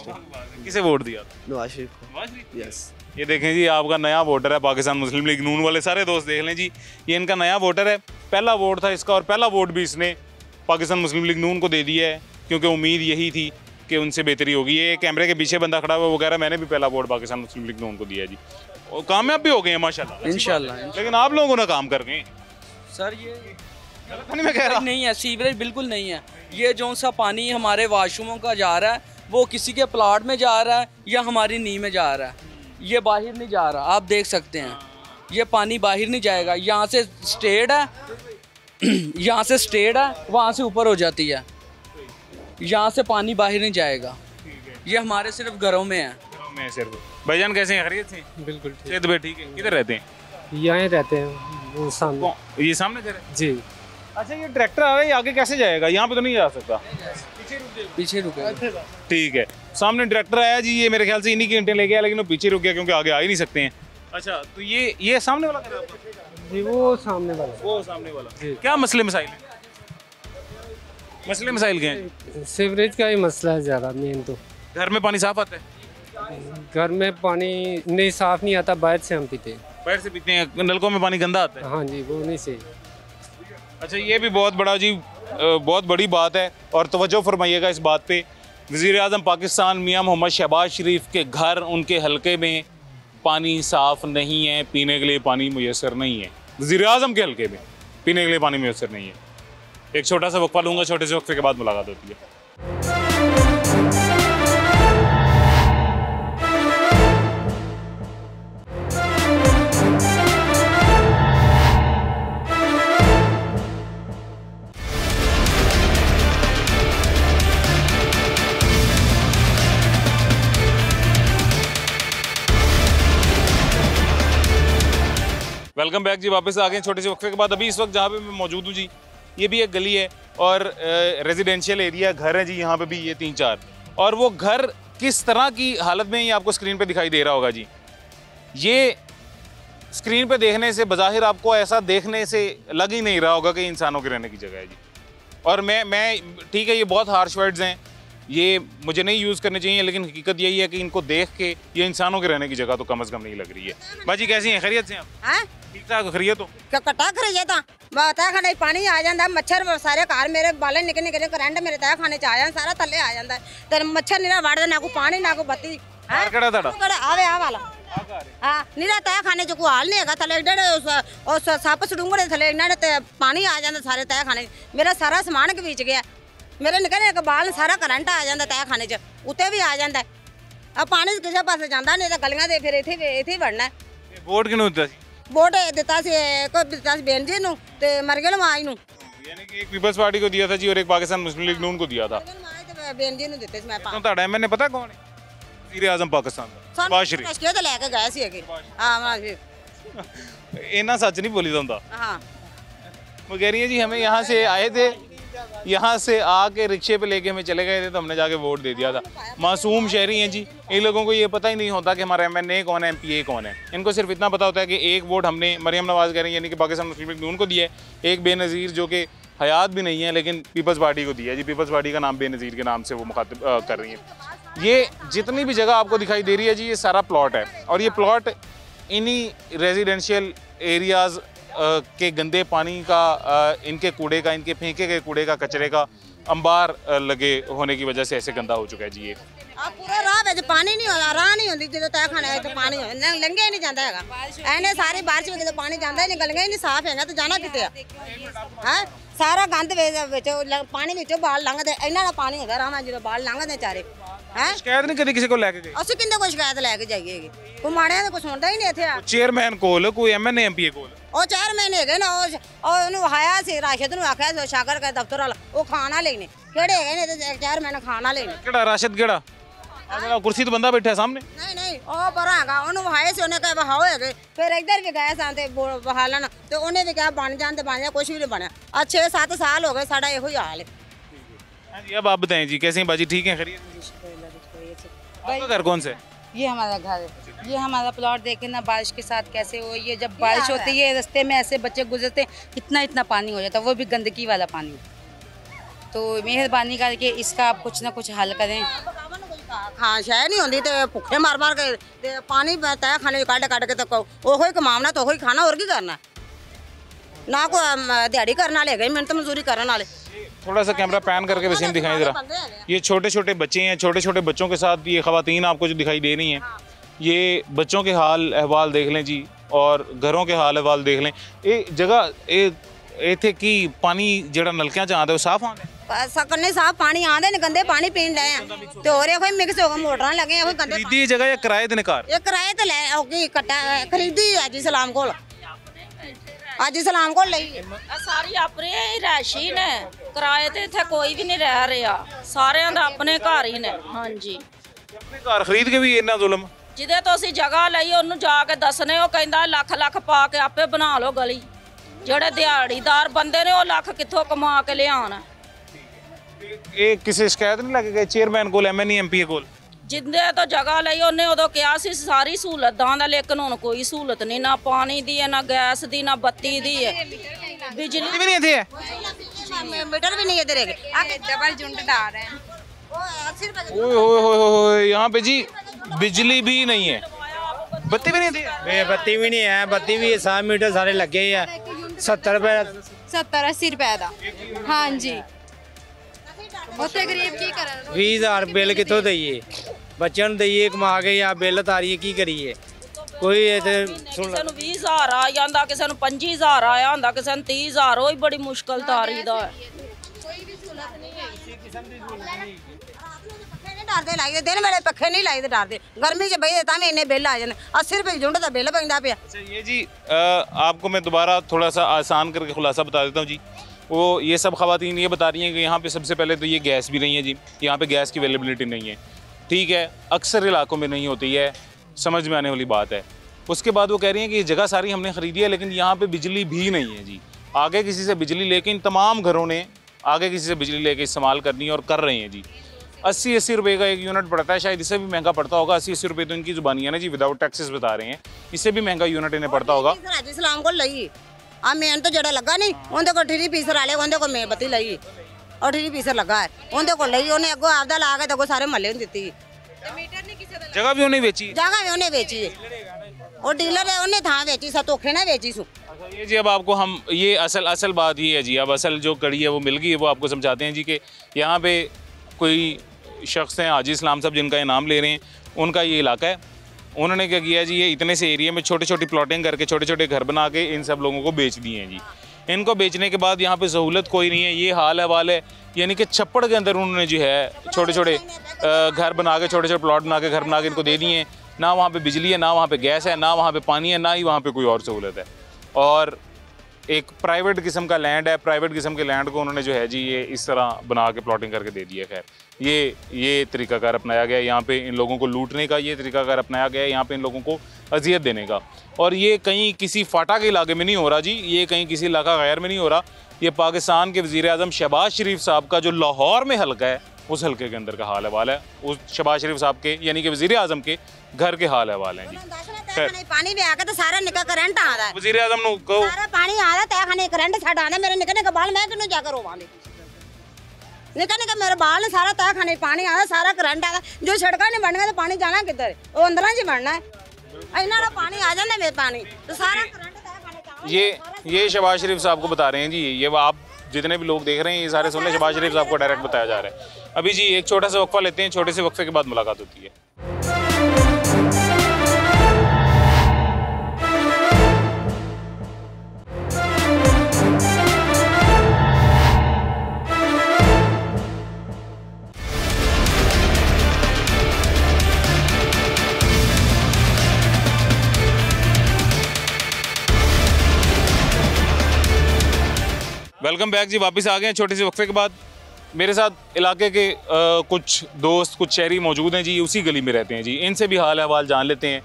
Speaker 1: किसे वोट दिया?
Speaker 13: नवाज शरीफ को। यस।
Speaker 1: ये देखें जी, आपका नया वोटर है, पाकिस्तान मुस्लिम लीग नून वाले सारे दोस्त देख लें जी, ये इनका नया वोटर है। पहला वोट था इसका और पहला वोट भी इसने पाकिस्तान मुस्लिम लीग नून को दे दिया है, क्योंकि उम्मीद यही थी कि उनसे बेहतरी होगी। ये कैमरे के पीछे बंदा खड़ा हुआ वो कह रहा है मैंने भी पहला वोट पाकिस्तान मुस्लिम लीग नून को दिया है जी, और कामयाब भी हो गए हैं माशाल्लाह
Speaker 12: इंशाल्लाह।
Speaker 1: लेकिन आप लोगों को ना काम कर गए
Speaker 12: सर, ये
Speaker 1: मैं कह रहा
Speaker 12: नहीं है, सीवरेज बिल्कुल नहीं है। ये जो सा पानी हमारे वाशरूमों का जा रहा है वो किसी के प्लाट में जा रहा है या हमारी नींव में जा रहा है, ये बाहर नहीं जा रहा। आप देख सकते हैं ये पानी बाहर नहीं जाएगा, यहाँ से स्टेड है यहाँ से स्टेड है, वहाँ से ऊपर हो जाती है, यहाँ से पानी बाहर नहीं जाएगा। ये हमारे सिर्फ घरों में है।
Speaker 1: सिर्फ। भाईजान कैसे हैं, खैरियत से?
Speaker 14: बिल्कुल
Speaker 1: ठीक है। किधर रहते हैं?
Speaker 14: यहाँ रहते हैं, वो सामने।
Speaker 1: ये सामने घर है
Speaker 14: जी।
Speaker 1: अच्छा, ये ट्रैक्टर आ रहा है, आगे कैसे जाएगा? यहाँ पे तो नहीं जा सकता,
Speaker 12: पीछे रुके।
Speaker 1: ठीक है, सामने ट्रैक्टर आया जी, ये मेरे ख्याल से इन्हीं की ईंटें ले गया, लेकिन वो पीछे रुक गया क्योंकि आगे आ ही नहीं सकते हैं। अच्छा, तो ये सामने वाला घर है आपका?
Speaker 14: जी, वो सामने वाला।
Speaker 1: वो सामने वाला जी। क्या मसले मसाइल हैं? मसले मसाइल क्या हैं?
Speaker 14: सीवरेज का ही मसला है ज़्यादा मेन तो।
Speaker 1: घर में पानी साफ आता है?
Speaker 14: घर में पानी नहीं साफ नहीं आता, बाहर से हम पीते हैं।
Speaker 1: बाहर से पीते हैं, नलकों में पानी गंदा आता है?
Speaker 14: हाँ जी, वो नहीं सही।
Speaker 1: अच्छा, ये भी बहुत बड़ा जी, बहुत बड़ी बात है और तवज्जो फरमाइएगा इस बात पे। वज़ीर आज़म पाकिस्तान मियां मोहम्मद शहबाज शरीफ के घर, उनके हलके में पानी साफ़ नहीं है, पीने के लिए पानी मुयसर नहीं है। वज़ीर आज़म के हलके में पीने के लिए पानी मुयसर नहीं है। एक छोटा सा वक्फा लूँगा, छोटे से वक्फे के बाद मुलाकात होती है। वेलकम बैक जी, वापस आ गए छोटे से वक्फे के बाद। अभी इस वक्त जहाँ पे मैं मौजूद हूँ जी, ये भी एक गली है और रेजिडेंशियल एरिया, घर है जी यहाँ पे भी ये 3-4, और वो घर किस तरह की हालत में ये आपको स्क्रीन पे दिखाई दे रहा होगा जी। ये स्क्रीन पे देखने से बज़ाहिर आपको ऐसा देखने से लग ही नहीं रहा होगा कि इंसानों के रहने की जगह है जी। और मैं ठीक है, ये बहुत हार्श वर्ड्स हैं, ये मुझे नहीं यूज़ करने चाहिए, लेकिन हकीकत यही है कि इनको देख के ये इंसानों के रहने की जगह तो कम से कम नहीं लग रही है। बाजी कैसी हैं, खैरियत से आप? ठीक ठाक खैरियत हो?
Speaker 15: कटा खरीद तह खाने पानी आ जाता, मच्छर सारे घर मेरे बाले निकल निकले, करंट मेरे तह खाने आ जाता, सारा थले आ जाता है, मच्छर नहीं वड़ता, ना कोई पानी ना कोई बत्ती आवे आ वाला। हाँ, निरा तह खाने जो कोई हाल नहीं है, थले एडे सप सडूंगड़े थले इन्होंने पानी आ जाता सारे तह खाने, मेरा सारा समान के बीच गया। मेरे निक्के निक्के बाल सारा करंट आ जाता तय खाने च उत्ते भी आ जाता अब पानी किसी पासे जाता नहीं तो गलियां दे फिर इत्थे ही वड़ना
Speaker 1: वोट किनू दिता सी
Speaker 15: वोट दिता सी एक दिता सी बेन जी नूं ते मरगल माई नूं
Speaker 1: यानी कि एक पीपल्स पार्टी को दिया था जी और एक पाकिस्तान मुस्लिम लीग नून को दिया था
Speaker 15: बेन जी नूं दिते सी मैं
Speaker 1: तो ਤੁਹਾਡਾ ਐਮਐਨਏ ਪਤਾ ਕੌਣ ਹੈ ਵਜ਼ੀਰ ਆਜ਼ਮ ਪਾਕਿस्तान ਦਾ ਸ਼ਹਿਬਾਜ਼ ਸ਼ਰੀਫ
Speaker 15: ਰਸ਼ਕੇ ਤੇ ਲੈ ਕੇ ਗਏ ਸੀ ਅਗੇ ਹਾਂ ਜੀ
Speaker 1: इतना सच नहीं बोली था
Speaker 15: हाँ
Speaker 1: वो कह रही है जी हमें यहाँ से आए थे यहाँ से आके रिक्शे पे लेके हमें चले गए थे तो हमने जाके वोट दे दिया था मासूम शहरी हैं जी इन लोगों को ये पता ही नहीं होता कि हमारा एमएनए कौन है एमपीए कौन है इनको सिर्फ इतना पता होता है कि एक वोट हमने मरियम नवाज़ कह रही है यानी कि पाकिस्तान मुस्लिम लीग नून को दिया है एक बेनज़ीर जो कि हयात भी नहीं है लेकिन पीपल्स पार्टी को दिया है जी पीपल्स पार्टी का नाम बेनज़ीर के नाम से वो मुखातिब कर रही है ये जितनी भी जगह आपको दिखाई दे रही है जी ये सारा प्लॉट है और ये प्लॉट इन्हीं रेजिडेंशियल एरियाज़ के गंदे पानी का इनके कूड़े का इनके फेंके गए कूड़े का कचरे का अंबार लगे होने की वजह से ऐसे गंदा हो चुका है जी ये
Speaker 15: पूरा राह ਵਿੱਚ ਪਾਣੀ ਨਹੀਂ ਹੁੰਦਾ ਰਾਹ ਨਹੀਂ ਹੁੰਦੀ ਜਦੋਂ ਤੈ ਖਾਣੇ ਆਏ ਤਾਂ ਪਾਣੀ ਲੰਘਿਆ ਹੀ ਨਹੀਂ ਜਾਂਦਾ ਹੈਗਾ ਐਨੇ ਸਾਰੀ ਬਾਰਿਸ਼ ਵਿੱਚ ਪਾਣੀ ਜਾਂਦਾ ਹੀ ਨਹੀਂ ਗਲੀਆਂ ਹੀ ਨਹੀਂ ਸਾਫ਼ ਹੈਗਾ ਤਾਂ ਜਾਣਾ ਕਿਤੇ ਆ ਹੈ ਸਾਰਾ ਗੰਦ ਵਿੱਚ ਪਾਣੀ ਵਿੱਚੋਂ ਬਾਲ ਲੰਘਦੇ ਇਹਨਾਂ ਦਾ ਪਾਣੀ ਹੁੰਦਾ ਰਾਹਾਂ ਜਦੋਂ ਬਾਲ ਲੰਘਦੇ ਚਾਰੇ ਹੈ
Speaker 1: ਸ਼ਿਕਾਇਤ ਨਹੀਂ ਕਦੀ ਕਿਸੇ ਕੋਲ ਲੈ ਕੇ ਗਏ
Speaker 15: ਅਸੀਂ ਕਿੰਨੇ ਕੋਈ ਸ਼ਿਕਾਇਤ ਲੈ ਕੇ ਜਾਈਏਗੇ ਕੋਈ ਮਾੜਿਆਂ ਦਾ ਕੁਝ ਹੁੰਦਾ ਹੀ ਨਹੀਂ ਇੱਥੇ ਆ
Speaker 1: ਚੇਅਰਮੈਨ ਕੋਲ ਕੋਈ ਐਮਐਨਏ ਐਮਪੀਏ ਕੋਲ
Speaker 15: ਉਹ ਚੇਅਰਮੈਨ ਹੈਗੇ ਨਾ ਉਹ ਉਹਨੂੰ ਵਹਾਇਆ ਸੀ ਰਾਸ਼ਦ ਨੂੰ ਆਖਿਆ ਸੀ ਸ਼ਾਗਰ ਕੇ ਦਫ਼ਤਰ ਵਾਲਾ ਉਹ ਖਾਣਾ ਲੈਣੇ ਕਿਹੜੇ ਹੈਗੇ ਨੇ ਤੇ ਚੇਅਰਮੈਨ ਖਾਣਾ ਲੈਣੇ
Speaker 1: ਕਿਹੜਾ ਰਾਸ਼ਦ ਕਿਹੜਾ ਆ ਕੁਰਸੀ ਤੇ ਬੰਦਾ ਬੈਠਾ ਸਾਹਮਣੇ
Speaker 15: ਨਹੀਂ ਨਹੀਂ ਉਹ ਪਰਾਂਗਾ ਉਹਨੂੰ ਵਹਾਏ ਸੀ ਉਹਨੇ ਕਿਹਾ ਵਹਾਓ ਹੈਗੇ ਫਿਰ ਇੱਧਰ ਵੀ ਗਏ ਸਾਂ ਤੇ ਵਹਾਲਣ ਤੇ ਉਹਨੇ ਵੀ ਕਿਹਾ ਬਣ ਜਾਣ ਤੇ ਬਣ ਜਾ ਕੁਝ ਵੀ ਨਹੀਂ ਬਣਿਆ ਆ 6-7 ਸਾਲ ਹੋ ਗਏ ਸਾਡਾ ਇਹੋ ਹੀ ਹਾਲ ਹੈ
Speaker 1: हाँ जी अब आप बताएं जी कैसे हैं बाजी ठीक हैं खैरियत आपका घर कौन सा है
Speaker 16: ये हमारा घर है ये हमारा प्लॉट देखे ना बारिश के साथ कैसे हो ये जब बारिश होती है रास्ते में ऐसे बच्चे गुजरते इतना पानी हो जाता है वो भी गंदगी वाला पानी तो मेहरबानी करके इसका आप कुछ ना कुछ हल करें
Speaker 15: हाँ शह नहीं होती तो भुखे मार मार के ते पानी तय खाने कट के तो ओहो ही कमाना तो ओहो ही खाना और की करना ना कोई दिहाड़ी करने वाले है मेहनत मजदूरी करने वाले
Speaker 1: थोड़ा सा कैमरा पैन करके वसीम दिखाई जरा ये छोटे छोटे बच्चे हैं छोटे छोटे बच्चों के साथ ये ख़वातीन आपको जो दिखाई दे रही हैं ये बच्चों के हाल अहवाल देख लें जी और घरों के हाल अहवाल देख लें ये जगह इत्थे की पानी जेड़ा नलकियां च आंदा साफ आंदा
Speaker 15: सकने साफ पानी आंदे ने गंदे पानी पीन ले ते और कोई मिक्स हो गए मोटरां लगे कोई गंदे
Speaker 1: खरीदी जगह या किराए ते कार
Speaker 15: ये किराए ते ले ओके कट्टा खरीदी है जी सलाम कोल ਅੱਜ ਸਲਾਮ ਕੋਲ ਲਈ
Speaker 17: ਸਾਰੀ ਆਪਣੇ ਹੀ ਰਾਸ਼ੀ ਨੇ ਕਿਰਾਏ ਤੇ ਇੱਥੇ ਕੋਈ ਵੀ ਨਹੀਂ ਰਹਿ ਰਿਹਾ ਸਾਰਿਆਂ ਦਾ ਆਪਣੇ ਘਰ ਹੀ ਨੇ ਹਾਂਜੀ
Speaker 1: ਆਪਣੇ ਘਰ ਖਰੀਦ ਕੇ ਵੀ ਇੰਨਾ ਜ਼ੁਲਮ
Speaker 17: ਜਿਹਦੇ ਤੋਂ ਅਸੀਂ ਜਗ੍ਹਾ ਲਈ ਉਹਨੂੰ ਜਾ ਕੇ ਦੱਸਨੇ ਉਹ ਕਹਿੰਦਾ ਲੱਖ ਪਾ ਕੇ ਆਪੇ ਬਣਾ ਲਓ ਗਲੀ ਜਿਹੜੇ ਦਿਹਾੜੀਦਾਰ ਬੰਦੇ ਨੇ ਉਹ ਲੱਖ ਕਿੱਥੋਂ ਕਮਾ ਕੇ ਲਿਆਉਣ
Speaker 1: ਇਹ ਕਿਸੇ ਸ਼ਿਕਾਇਤ ਨਹੀਂ ਲੱਗ ਗਏ ਚੇਅਰਮੈਨ ਕੋਲ ਐਮਐਨਏ ਐਮਪੀਏ ਕੋਲ
Speaker 17: ਜਿੰਦੇ ਤੋਂ ਜਗ੍ਹਾ ਲਈ ਉਹਨੇ ਉਦੋਂ ਕਿਹਾ ਸੀ ਸਾਰੀ ਸਹੂਲਤਾਂ ਦਾ ਲੇਕਿਨ ਹੁਣ ਕੋਈ ਸਹੂਲਤ ਨਹੀਂ ਨਾ ਪਾਣੀ ਦੀ ਹੈ ਨਾ ਗੈਸ ਦੀ ਨਾ ਬੱਤੀ ਦੀ ਹੈ ਬਿਜਲੀ
Speaker 1: भी नहीं थी
Speaker 15: मीटर भी नहीं है इधर
Speaker 16: डबल झुंड डाल रहे हैं
Speaker 1: ओए यहाँ पे जी बिजली भी नहीं है बत्ती भी नहीं थी
Speaker 18: बत्ती भी नहीं है बत्ती भी 7 मीटर सारे लगे ही है 70 रुपए
Speaker 16: 70-80 रुपए का हाँ जी ਉੱਥੇ ਗਰੀਬ ਕੀ ਕਰਨ
Speaker 18: 20000 ਬਿੱਲ ਕਿੱਥੋਂ ਦਈਏ ਬੱਚਿਆਂ ਨੂੰ ਦਈਏ ਕਮਾ ਕੇ ਜਾਂ ਬਿੱਲ ਤਾਰੀਏ ਕੀ ਕਰੀਏ ਕੋਈ ਇੱਥੇ
Speaker 17: ਕਿਸੇ ਨੂੰ 20000 ਆ ਜਾਂਦਾ ਕਿਸੇ ਨੂੰ 25000 ਆਇਆ ਹੁੰਦਾ ਕਿਸੇ ਨੂੰ 30000 ਉਹ ਹੀ ਬੜੀ ਮੁਸ਼ਕਲ ਤਾਰੀ ਦਾ ਹੈ
Speaker 15: ਕੋਈ ਵੀ ਸਹੂਲਤ ਨਹੀਂ ਹੈ ਕਿਸੇ ਕਿਸਮ ਦੀ ਸਹੂਲਤ ਨਹੀਂ ਪੱਖੇ ਨਹੀਂ ਡਰਦੇ ਲਾਈਦੇ ਦਿਨ ਵੇਲੇ ਪੱਖੇ ਨਹੀਂ ਲਾਈਦੇ ਡਰਦੇ ਗਰਮੀ 'ਚ ਬਈਏ ਤਾਂ ਵੀ ਇੰਨੇ ਬਿੱਲ ਆ ਜਾਂਦੇ 80 रुपए यूनिट ਦਾ ਬਿੱਲ ਪੈਂਦਾ ਪਿਆ
Speaker 1: अच्छा ये जी आपको मैं दोबारा थोड़ा सा आसान करके खुलासा बता देता हूँ जी वो ये सब ख़वातीन ये बता रही हैं कि यहाँ पे सबसे पहले तो ये गैस भी नहीं है जी यहाँ पे गैस की अवेलेबिलिटी नहीं है ठीक है अक्सर इलाकों में नहीं होती है समझ में आने वाली बात है उसके बाद वो कह रही हैं कि ये जगह सारी हमने ख़रीदी है लेकिन यहाँ पे बिजली भी नहीं है जी आगे किसी से बिजली लेके इन तमाम घरों ने आगे किसी से बिजली लेके इस्तेमाल करनी है और कर रहे हैं जी 80 रुपये का एक यूनिट पड़ता है शायद इससे भी महंगा पड़ता होगा 80 रुपये तो इनकी ज़ुबानी है ना जी विदाउट टैक्सेस बता रहे हैं इससे भी महंगा यूनिट इन्हें पड़ता होगा
Speaker 15: इस्लाम को लई आ मेन तो जड़ा लगा नहीं उनके को ठीरी पीसर वाले उनके को मेबत्ती लई और ठीरी पीसर लगा है उनके को लई उन्हें अगो आपदा ला के तो सारे महल्ले में दी
Speaker 1: जगह भी उन्हें बेची
Speaker 15: जगह भी उन्हें बेची और डीलर है उन्हें था बेची सा धोखे ने बेची सु
Speaker 1: ये जी अब आपको हम ये असल बात ये है जी अब असल जो कड़ी है वो मिल गई है वो आपको समझाते हैं जी कि यहाँ पे कोई शख्स हैं हाजी इस्लाम साहब जिनका ये नाम ले रहे हैं उनका ये इलाका है उन्होंने क्या किया जी ये इतने से एरिया में छोटी छोटी प्लॉटिंग करके छोटे छोटे घर बना के इन सब लोगों को बेच दिए हैं जी इनको बेचने के बाद यहाँ पे सहूलत कोई नहीं है, ये हाल हवाल है। यानी कि छप्पड़ के अंदर उन्होंने जो है छोटे छोटे घर बना के, छोटे छोटे प्लॉट बना के, घर बना के इनको दे दिए हैं। ना वहाँ पे बिजली है, ना वहाँ पे गैस है, ना वहाँ पे पानी है, ना ही वहाँ पे कोई और सहूलत है। और एक प्राइवेट किस्म का लैंड है, प्राइवेट किस्म के लैंड को उन्होंने जो है जी ये इस तरह बना के प्लॉटिंग करके दे दिया। खैर ये तरीकाकार अपनाया गया, यहाँ पे इन लोगों को लूटने का ये तरीकाकार अपनाया गया है, यहाँ पे इन लोगों को अजियत देने का। और ये कहीं किसी फाटा के इलाके में नहीं हो रहा जी, ये कहीं किसी इलाका गैर में नहीं हो रहा। ये पाकिस्तान के वज़ीर-ए-आज़म शहबाज शरीफ साहब का जो लाहौर में हल्का है, उस हल्के के अंदर का हाल हवाल है। उस शहबाज शरीफ साहब के यानी कि वज़ीर-ए-आज़म के घर के हाल हवाल हैं जी।
Speaker 15: पानी भी आके तो सारा निका करंट आ रहा है।
Speaker 1: वज़ीर-ए-आज़म नु को
Speaker 15: सारा पानी आ रहा है, तय खाने करंट छड़ आने मेरे निकने के बाल मैं क्यों जाकर रोवाने निकने के मेरे बाल ने सारा तय खाने पानी आ रहा, सारा करंट आ रहा। जो सड़का नहीं बनना तो पानी जाना किधर है? वो अंदर ही बनना है। इतना ना पानी आ जाना मेरे पानी तो सारा करंट
Speaker 1: ये शहबाज शरीफ साहब को बता रहे हैं जी। ये आप जितने भी लोग देख रहे हैं ये सारे सुन लें, शहबाज शरीफ साहब को डायरेक्ट बताया जा रहा है। अभी जी एक छोटा सा वक्फा लेते हैं, छोटे से वक्फे के बाद मुलाकात होती है। वेलकम बैक जी, वापस आ गए हैं छोटे से वक्फे के बाद। मेरे साथ इलाके के कुछ दोस्त, कुछ शहरी मौजूद हैं जी, उसी गली में रहते हैं जी। इनसे भी हाल अहवाल जान लेते हैं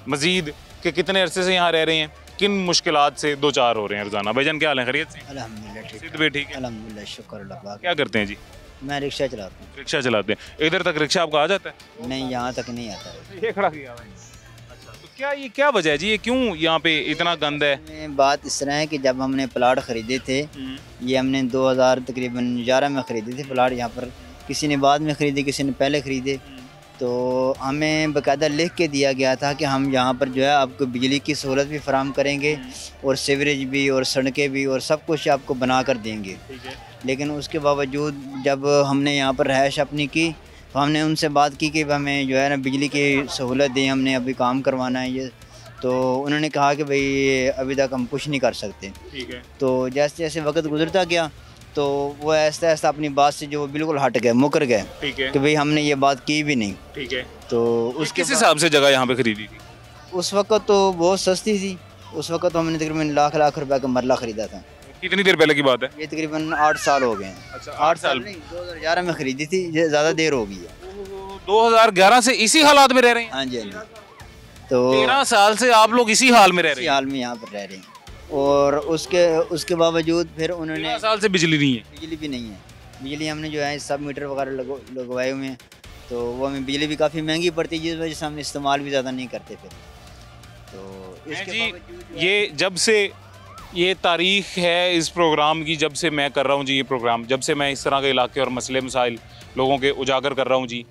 Speaker 1: मज़ीद कि कितने अरसे से यहाँ रह रहे हैं, किन मुश्किलात से दो चार हो रहे हैं रोज़ाना। भाईजान क्या हाल है, खैरियत से?
Speaker 19: अल्हम्दुलिल्लाह ठीक
Speaker 1: है। ठीक है
Speaker 19: अल्हम्दुलिल्लाह, शुक्र अल्लाह।
Speaker 1: क्या करते हैं जी?
Speaker 19: मैं रिक्शा चलाता हूँ।
Speaker 1: रिक्शा चलाते हैं। इधर तक रिक्शा आपका आ जाता है?
Speaker 19: नहीं, यहाँ तक नहीं आता है।
Speaker 1: ये खड़ा किया हुआ है। अच्छा, तो क्या वजह है जी, ये क्यों यहाँ पे इतना गंद है?
Speaker 19: बात इस तरह है कि जब हमने प्लाट ख़रीदे थे, ये हमने 2000 तकरीबन 11 में ख़रीदे थे प्लाट। यहाँ पर किसी ने बाद में ख़रीदे, किसी ने पहले ख़रीदे। तो हमें बाकायदा लिख के दिया गया था कि हम यहाँ पर जो है आपको बिजली की सहूलत भी फराहम करेंगे और सीवरेज भी और सड़कें भी और सब कुछ आपको बना कर देंगे। लेकिन उसके बावजूद जब हमने यहाँ पर रहायश अपनी की तो हमने उनसे बात की कि हमें जो है ना बिजली की सहूलत दें, हमने अभी काम करवाना है ये। तो उन्होंने कहा कि भाई अभी तक हम कुछ नहीं कर सकते।
Speaker 1: ठीक है।
Speaker 19: तो जैसे जैसे वक्त गुजरता गया तो वो ऐसा ऐसा अपनी बात से जो बिल्कुल हट गए, मुकर गए।
Speaker 1: ठीक है।
Speaker 19: कि भाई हमने ये बात की भी नहीं।
Speaker 1: ठीक है।
Speaker 19: तो उसके
Speaker 1: किस हिसाब से जगह यहाँ पे खरीदी थी?
Speaker 19: उस वक्त तो बहुत सस्ती थी। उस वक्त तो हमने तकरीबन लाख रुपए का मरला ख़रीदा था।
Speaker 1: कितनी देर पहले की बात है?
Speaker 19: ये तकरीबन 8 साल हो गए हैं।
Speaker 1: अच्छा, 8 साल
Speaker 19: नहीं, 2011 में ख़रीदी थी, ज़्यादा देर हो गई है।
Speaker 1: 2011 से इसी हालात में रह रहे हैं?
Speaker 19: हाँ जी, हाँ जी। तो
Speaker 1: 13 साल से आप लोग इसी हाल में रह रहे हैं?
Speaker 19: इसी हाल में यहाँ पर रह रहे हैं। और उसके बावजूद फिर उन्होंने
Speaker 1: 13 साल से बिजली नहीं है?
Speaker 19: बिजली भी नहीं है। बिजली हमने जो है सब मीटर वगैरह लगवाए हुए हैं, तो वो हमें बिजली भी काफ़ी महंगी पड़ती है, जिस वजह से हम इस्तेमाल भी ज़्यादा नहीं करते फिर। तो इसके
Speaker 1: ये जब से ये तारीख है इस प्रोग्राम की, जब से मैं कर रहा हूँ जी ये प्रोग्राम, जब से मैं इस तरह के इलाके और मसले मसाइल लोगों के उजागर कर रहा हूँ जी,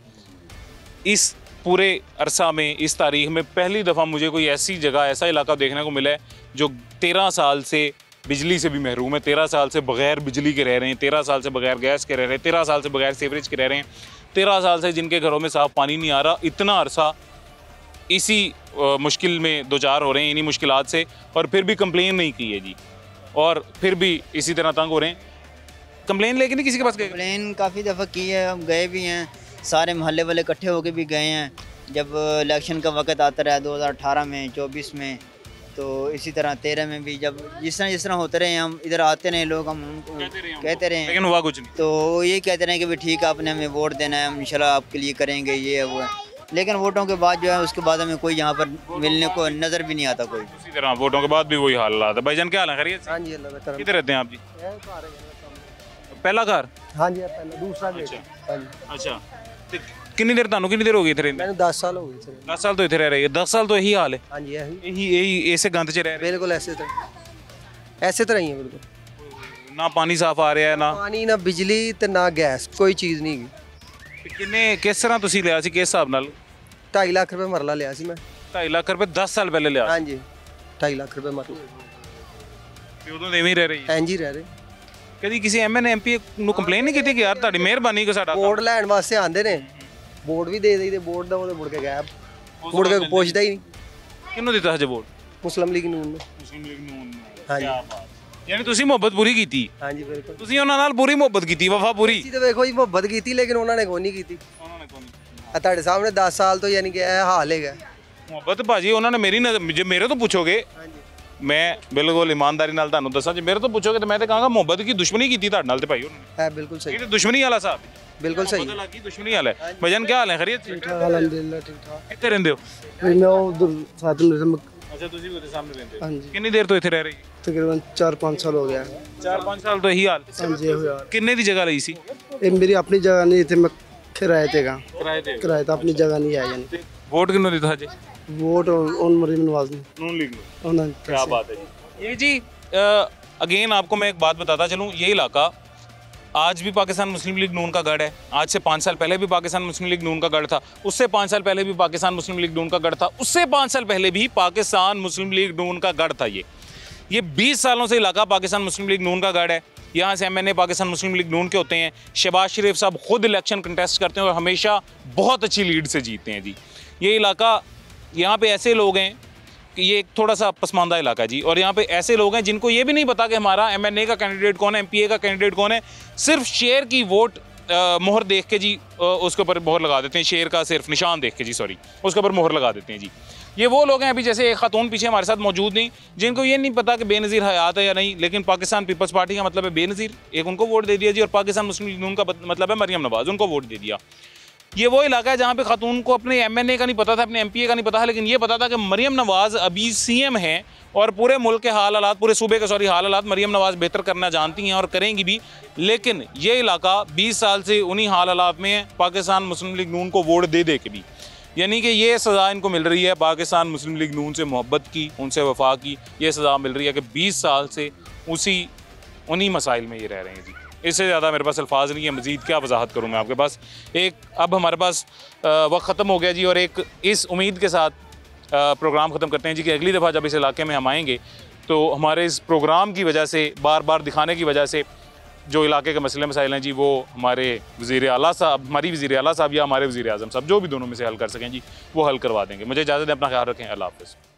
Speaker 1: इस पूरे अरसा में, इस तारीख में पहली दफ़ा मुझे कोई ऐसी जगह, ऐसा इलाका देखने को मिला है जो 13 साल से बिजली से भी महरूम है, 13 साल से बग़ैर बिजली के रह रहे हैं, 13 साल से बग़ैर गैस के रह रहे हैं, 13 साल से बग़ैर सीवरेज के रह रहे हैं, 13 साल से जिनके घरों में साफ़ पानी नहीं आ रहा। इतना अरसा इसी मुश्किल में दो चार हो रहे हैं, इन्हीं मुश्किलात से, और फिर भी कंप्लेन नहीं की है जी, और फिर भी इसी तरह तंग हो रहे हैं। कंप्लेन लेके नहीं किसी के पास गए?
Speaker 19: कंप्लेन काफ़ी दफ़ा की है, हम गए भी हैं, सारे मोहल्ले वाले इकट्ठे होके भी गए हैं। जब इलेक्शन का वक्त आता रहा 2018 में, 24 में, तो इसी तरह 13 में भी, जब जिस तरह होते रहे हम इधर आते रहे लोग, हम उनको कहते रहे,
Speaker 1: लेकिन हुआ कुछ नहीं।
Speaker 19: तो ये कहते रहे कि भाई ठीक है, आपने हमें वोट देना है, हम इंशाल्लाह आपके लिए करेंगे, ये है वो है। लेकिन वोटों के बाद जो है उसके बाद हमें कोई यहाँ पर मिलने को नज़र भी नहीं आता कोई।
Speaker 1: इसी तरह वोटों के बाद भी वही हालात है। भाईजान क्या हाल है, खैरियत?
Speaker 20: हाँ जी, अल्लाह।
Speaker 1: किधर रहते हैं आप जी? पहला घर?
Speaker 20: हाँ जी, पहला दूसरा गेट।
Speaker 1: अच्छा, कितनी देर कितनी देर हो गई थे?
Speaker 20: मैंने 10 साल हो गए थे।
Speaker 1: 10 साल तो इधर रह रही है? 10 साल तो यही हाल है?
Speaker 20: हाँ जी,
Speaker 1: यही ऐसे गंद च रह रहे हैं?
Speaker 20: बिल्कुल ऐसे तरह ही है, बिल्कुल।
Speaker 1: ना पानी साफ आ रहा है, ना
Speaker 20: पानी, ना बिजली ते ना गैस, कोई चीज़ नहीं।
Speaker 1: किन्ने किस तरह तुसी लिया सी, किस हिसाब नाल?
Speaker 20: 2.5 लाख रुपए मरला लिया सी मैं।
Speaker 1: 2.5 लाख रुपए 10 साल पहले लिया?
Speaker 20: हाँ जी, 2.5 लाख रुपए मरला।
Speaker 1: उदों ਦੇ ਵੀ ਰਹਿ ਰਹੀ
Speaker 20: ਹੈ? ਇੰਜ ਹੀ ਰਹਿ ਰਹੇ।
Speaker 1: ਕਦੀ ਕਿਸੇ ਐਮਐਨ ਐਮਪੀ ਨੂੰ ਕੰਪਲੇਨ ਨਹੀਂ ਕੀਤੀ ਕਿ ਯਾਰ ਤੁਹਾਡੀ ਮਿਹਰਬਾਨੀ ਕਿ ਸਾਡਾ
Speaker 20: ਵੋਟ ਲੈਣ ਵਾਸਤੇ ਆਂਦੇ ਨੇ, ਵੋਟ ਵੀ ਦੇ ਦੇਈਦੇ, ਵੋਟ ਦਾ ਉਹਦੇ ਮੁੜ ਕੇ ਗਾਇਬ, ਮੁੜ ਕੇ ਪੁੱਛਦਾ ਹੀ ਨਹੀਂ।
Speaker 1: ਕਿਹਨੂੰ ਦਿੱਤਾ ਹਜੇ ਵੋਟ?
Speaker 20: ਮੁਸਲਿਮ ਲੀਗ ਨੂਨ ਨੂੰ।
Speaker 1: ਮੁਸਲਿਮ ਲੀਗ ਨੂਨ।
Speaker 20: हाँ जी।
Speaker 1: ਯਾਨੀ ਤੁਸੀਂ ਮੁਹੱਬਤ ਪੂਰੀ ਕੀਤੀ।
Speaker 20: ਹਾਂਜੀ ਬਿਲਕੁਲ।
Speaker 1: ਤੁਸੀਂ ਉਹਨਾਂ ਨਾਲ ਪੂਰੀ ਮੁਹੱਬਤ ਕੀਤੀ, ਵਫਾ ਪੂਰੀ।
Speaker 20: ਅਸੀਂ ਤਾਂ ਵੇਖੋ ਜੀ ਮੁਹੱਬਤ ਕੀਤੀ ਲੇਕਿਨ ਉਹਨਾਂ ਨੇ ਕੋਈ ਨਹੀਂ ਕੀਤੀ। ਆ ਤੁਹਾਡੇ ਸਾਹਮਣੇ 10 ਸਾਲ ਤੋਂ ਯਾਨੀ ਕਿ ਇਹ ਹਾਲ ਹੈਗਾ।
Speaker 1: ਮੁਹੱਬਤ ਭਾਜੀ ਉਹਨਾਂ ਨੇ ਮੇਰੀ ਜੇ ਮੇਰੇ ਤੋਂ ਪੁੱਛੋਗੇ, ਮੈਂ ਬਿਲਕੁਲ ਇਮਾਨਦਾਰੀ ਨਾਲ ਤੁਹਾਨੂੰ ਦੱਸਾਂ, ਜੇ ਮੇਰੇ ਤੋਂ ਪੁੱਛੋਗੇ ਤਾਂ ਮੈਂ ਤਾਂ ਕਹਾਂਗਾ ਮੁਹੱਬਤ ਕੀ ਦੁਸ਼ਮਣੀ ਕੀਤੀ ਤੁਹਾਡੇ ਨਾਲ ਤੇ ਭਾਈ ਉਹਨਾਂ ਨੇ।
Speaker 20: ਹੈ ਬਿਲकुल सही।
Speaker 1: ਇਹ ਤਾਂ ਦੁਸ਼ਮਣੀ ਵਾਲਾ ਸਾਹਿਬ,
Speaker 20: बिल्कुल सही।
Speaker 1: की दुश्मनी हाल है। भजन क्या हाल है? खैरियत?
Speaker 20: ठीक ठाक अलहमदुलिल्लाह ठीक ठाक।
Speaker 1: कितने रहंदे हो?
Speaker 20: मैं उधर साथ में
Speaker 1: अच्छा ਤੁਸੀਂ ਵੀ ਉਹਦੇ ਸਾਹਮਣੇ ਰਹਿੰਦੇ ਹੋ।
Speaker 20: ਹਾਂਜੀ।
Speaker 1: ਕਿੰਨੀ ਦੇਰ ਤੋਂ ਇੱਥੇ ਰਹਿ ਰਹੀ?
Speaker 20: तकरीबन 4-5 साल हो गया।
Speaker 1: 4-5 ਸਾਲ ਤੋਂ ਇਹੀ ਹਾਲ?
Speaker 20: ਹਾਂਜੀ ਇਹੋ ਯਾਰ।
Speaker 1: ਕਿੰਨੇ ਦੀ ਜਗ੍ਹਾ ਲਈ ਸੀ?
Speaker 20: ਇਹ ਮੇਰੀ ਆਪਣੀ ਜਗ੍ਹਾ ਨਹੀਂ, ਇੱਥੇ ਮੈਂ ਕਿਰਾਏ ਤੇ ਗਾ।
Speaker 1: ਕਿਰਾਏ
Speaker 20: ਤਾਂ ਆਪਣੀ ਜਗ੍ਹਾ ਨਹੀਂ ਹੈ ਯਾਨੀ।
Speaker 1: ਵੋਟ ਕਿਹਨੂੰ ਦਿੱਤਾ ਜੀ?
Speaker 20: वोट उन मरीम नवाज ने।
Speaker 1: नून लीग ने। क्या बात है जी। ये जी अगेन आपको मैं एक बात बताता चलूँ, ये इलाका आज भी पाकिस्तान मुस्लिम लीग नून का गढ़ है। आज से 5 साल पहले भी पाकिस्तान मुस्लिम लीग नून का गढ़ था, उससे 5 साल पहले भी पाकिस्तान मुस्लिम लीग नून का गढ़ था, उससे 5 साल पहले भी पाकिस्तान मुस्लिम लीग नून का गढ़ था। ये 20 सालों से इलाका पाकिस्तान मुस्लिम लीग नून का गढ़ है। यहाँ से MNA पाकिस्तान मुस्लिम लीग नून के होते हैं। शहबाज शरीफ साहब खुद इलेक्शन कंटेस्ट करते हैं और हमेशा बहुत अच्छी लीड से जीतते हैं जी। ये इलाका, यहाँ पे ऐसे लोग हैं कि ये एक थोड़ा सा पसमानदा इलाका है जी, और यहाँ पे ऐसे लोग हैं जिनको ये भी नहीं पता कि हमारा MNA का कैंडिडेट कौन है, MPA का कैंडिडेट कौन है। सिर्फ शेर की वोट मोहर देख के जी उसके ऊपर मोहर लगा देते हैं, शेर का सिर्फ निशान देख के जी, सॉरी, उसके ऊपर मोहर लगा देते हैं जी। ये वो लोग हैं, अभी जैसे एक खातून पीछे हमारे साथ मौजूद नहीं, जिनको ये नहीं पता कि बेनज़ीर हयात है या नहीं, लेकिन पाकिस्तान पीपल्स पार्टी का मतलब है बेनज़ीर, एक उनको वोट दे दिया जी, और पाकिस्तान मुस्लिम लीग नून का मतलब है मरियम नवाज़, उनको वोट दे दिया। ये वो इलाका है जहाँ पे खातून को अपने MNA का नहीं पता था, अपने MPA का नहीं पता है, लेकिन ये पता था कि मरियम नवाज़ अभी CM हैं और पूरे मुल्क के हालात, पूरे सूबे के हालात मरियम नवाज़ बेहतर करना जानती हैं और करेंगी भी। लेकिन ये इलाका 20 साल से उन्हीं हालात में है, पाकिस्तान मुस्लिम लीग नून को वोट दे दे के भी। यानी कि ये सज़ा इनको मिल रही है पाकिस्तान मुस्लिम लीग नून से मोहब्बत की, उनसे वफा की, ये सज़ा मिल रही है कि 20 साल से उन्हीं मसाइल में ये रह रहे हैं जी। इससे ज़्यादा मेरे पास अल्फाज नहीं है, मज़ीद क्या वजाहत करूँ मैं आपके पास। एक अब हमारे पास वक्त ख़त्म हो गया जी, और एक इस उम्मीद के साथ प्रोग्राम ख़त्म करते हैं जी कि अगली दफ़ा जब इस इलाके में हम आएँगे तो हमारे इस प्रोग्राम की वजह से, बार बार दिखाने की वजह से, जो इलाके के मसले मसाइल हैं जी, वो हमारे वज़ीर आला साहब, हमारी वज़ीर आला साहब या हमारे वज़ीर आज़म साहब, जो भी दोनों में से हल कर सकें जी, वो हल करवा देंगे। मुझे इजाज़त दें, अपना ख्याल रखें, अल्लाह हाफ़िज़।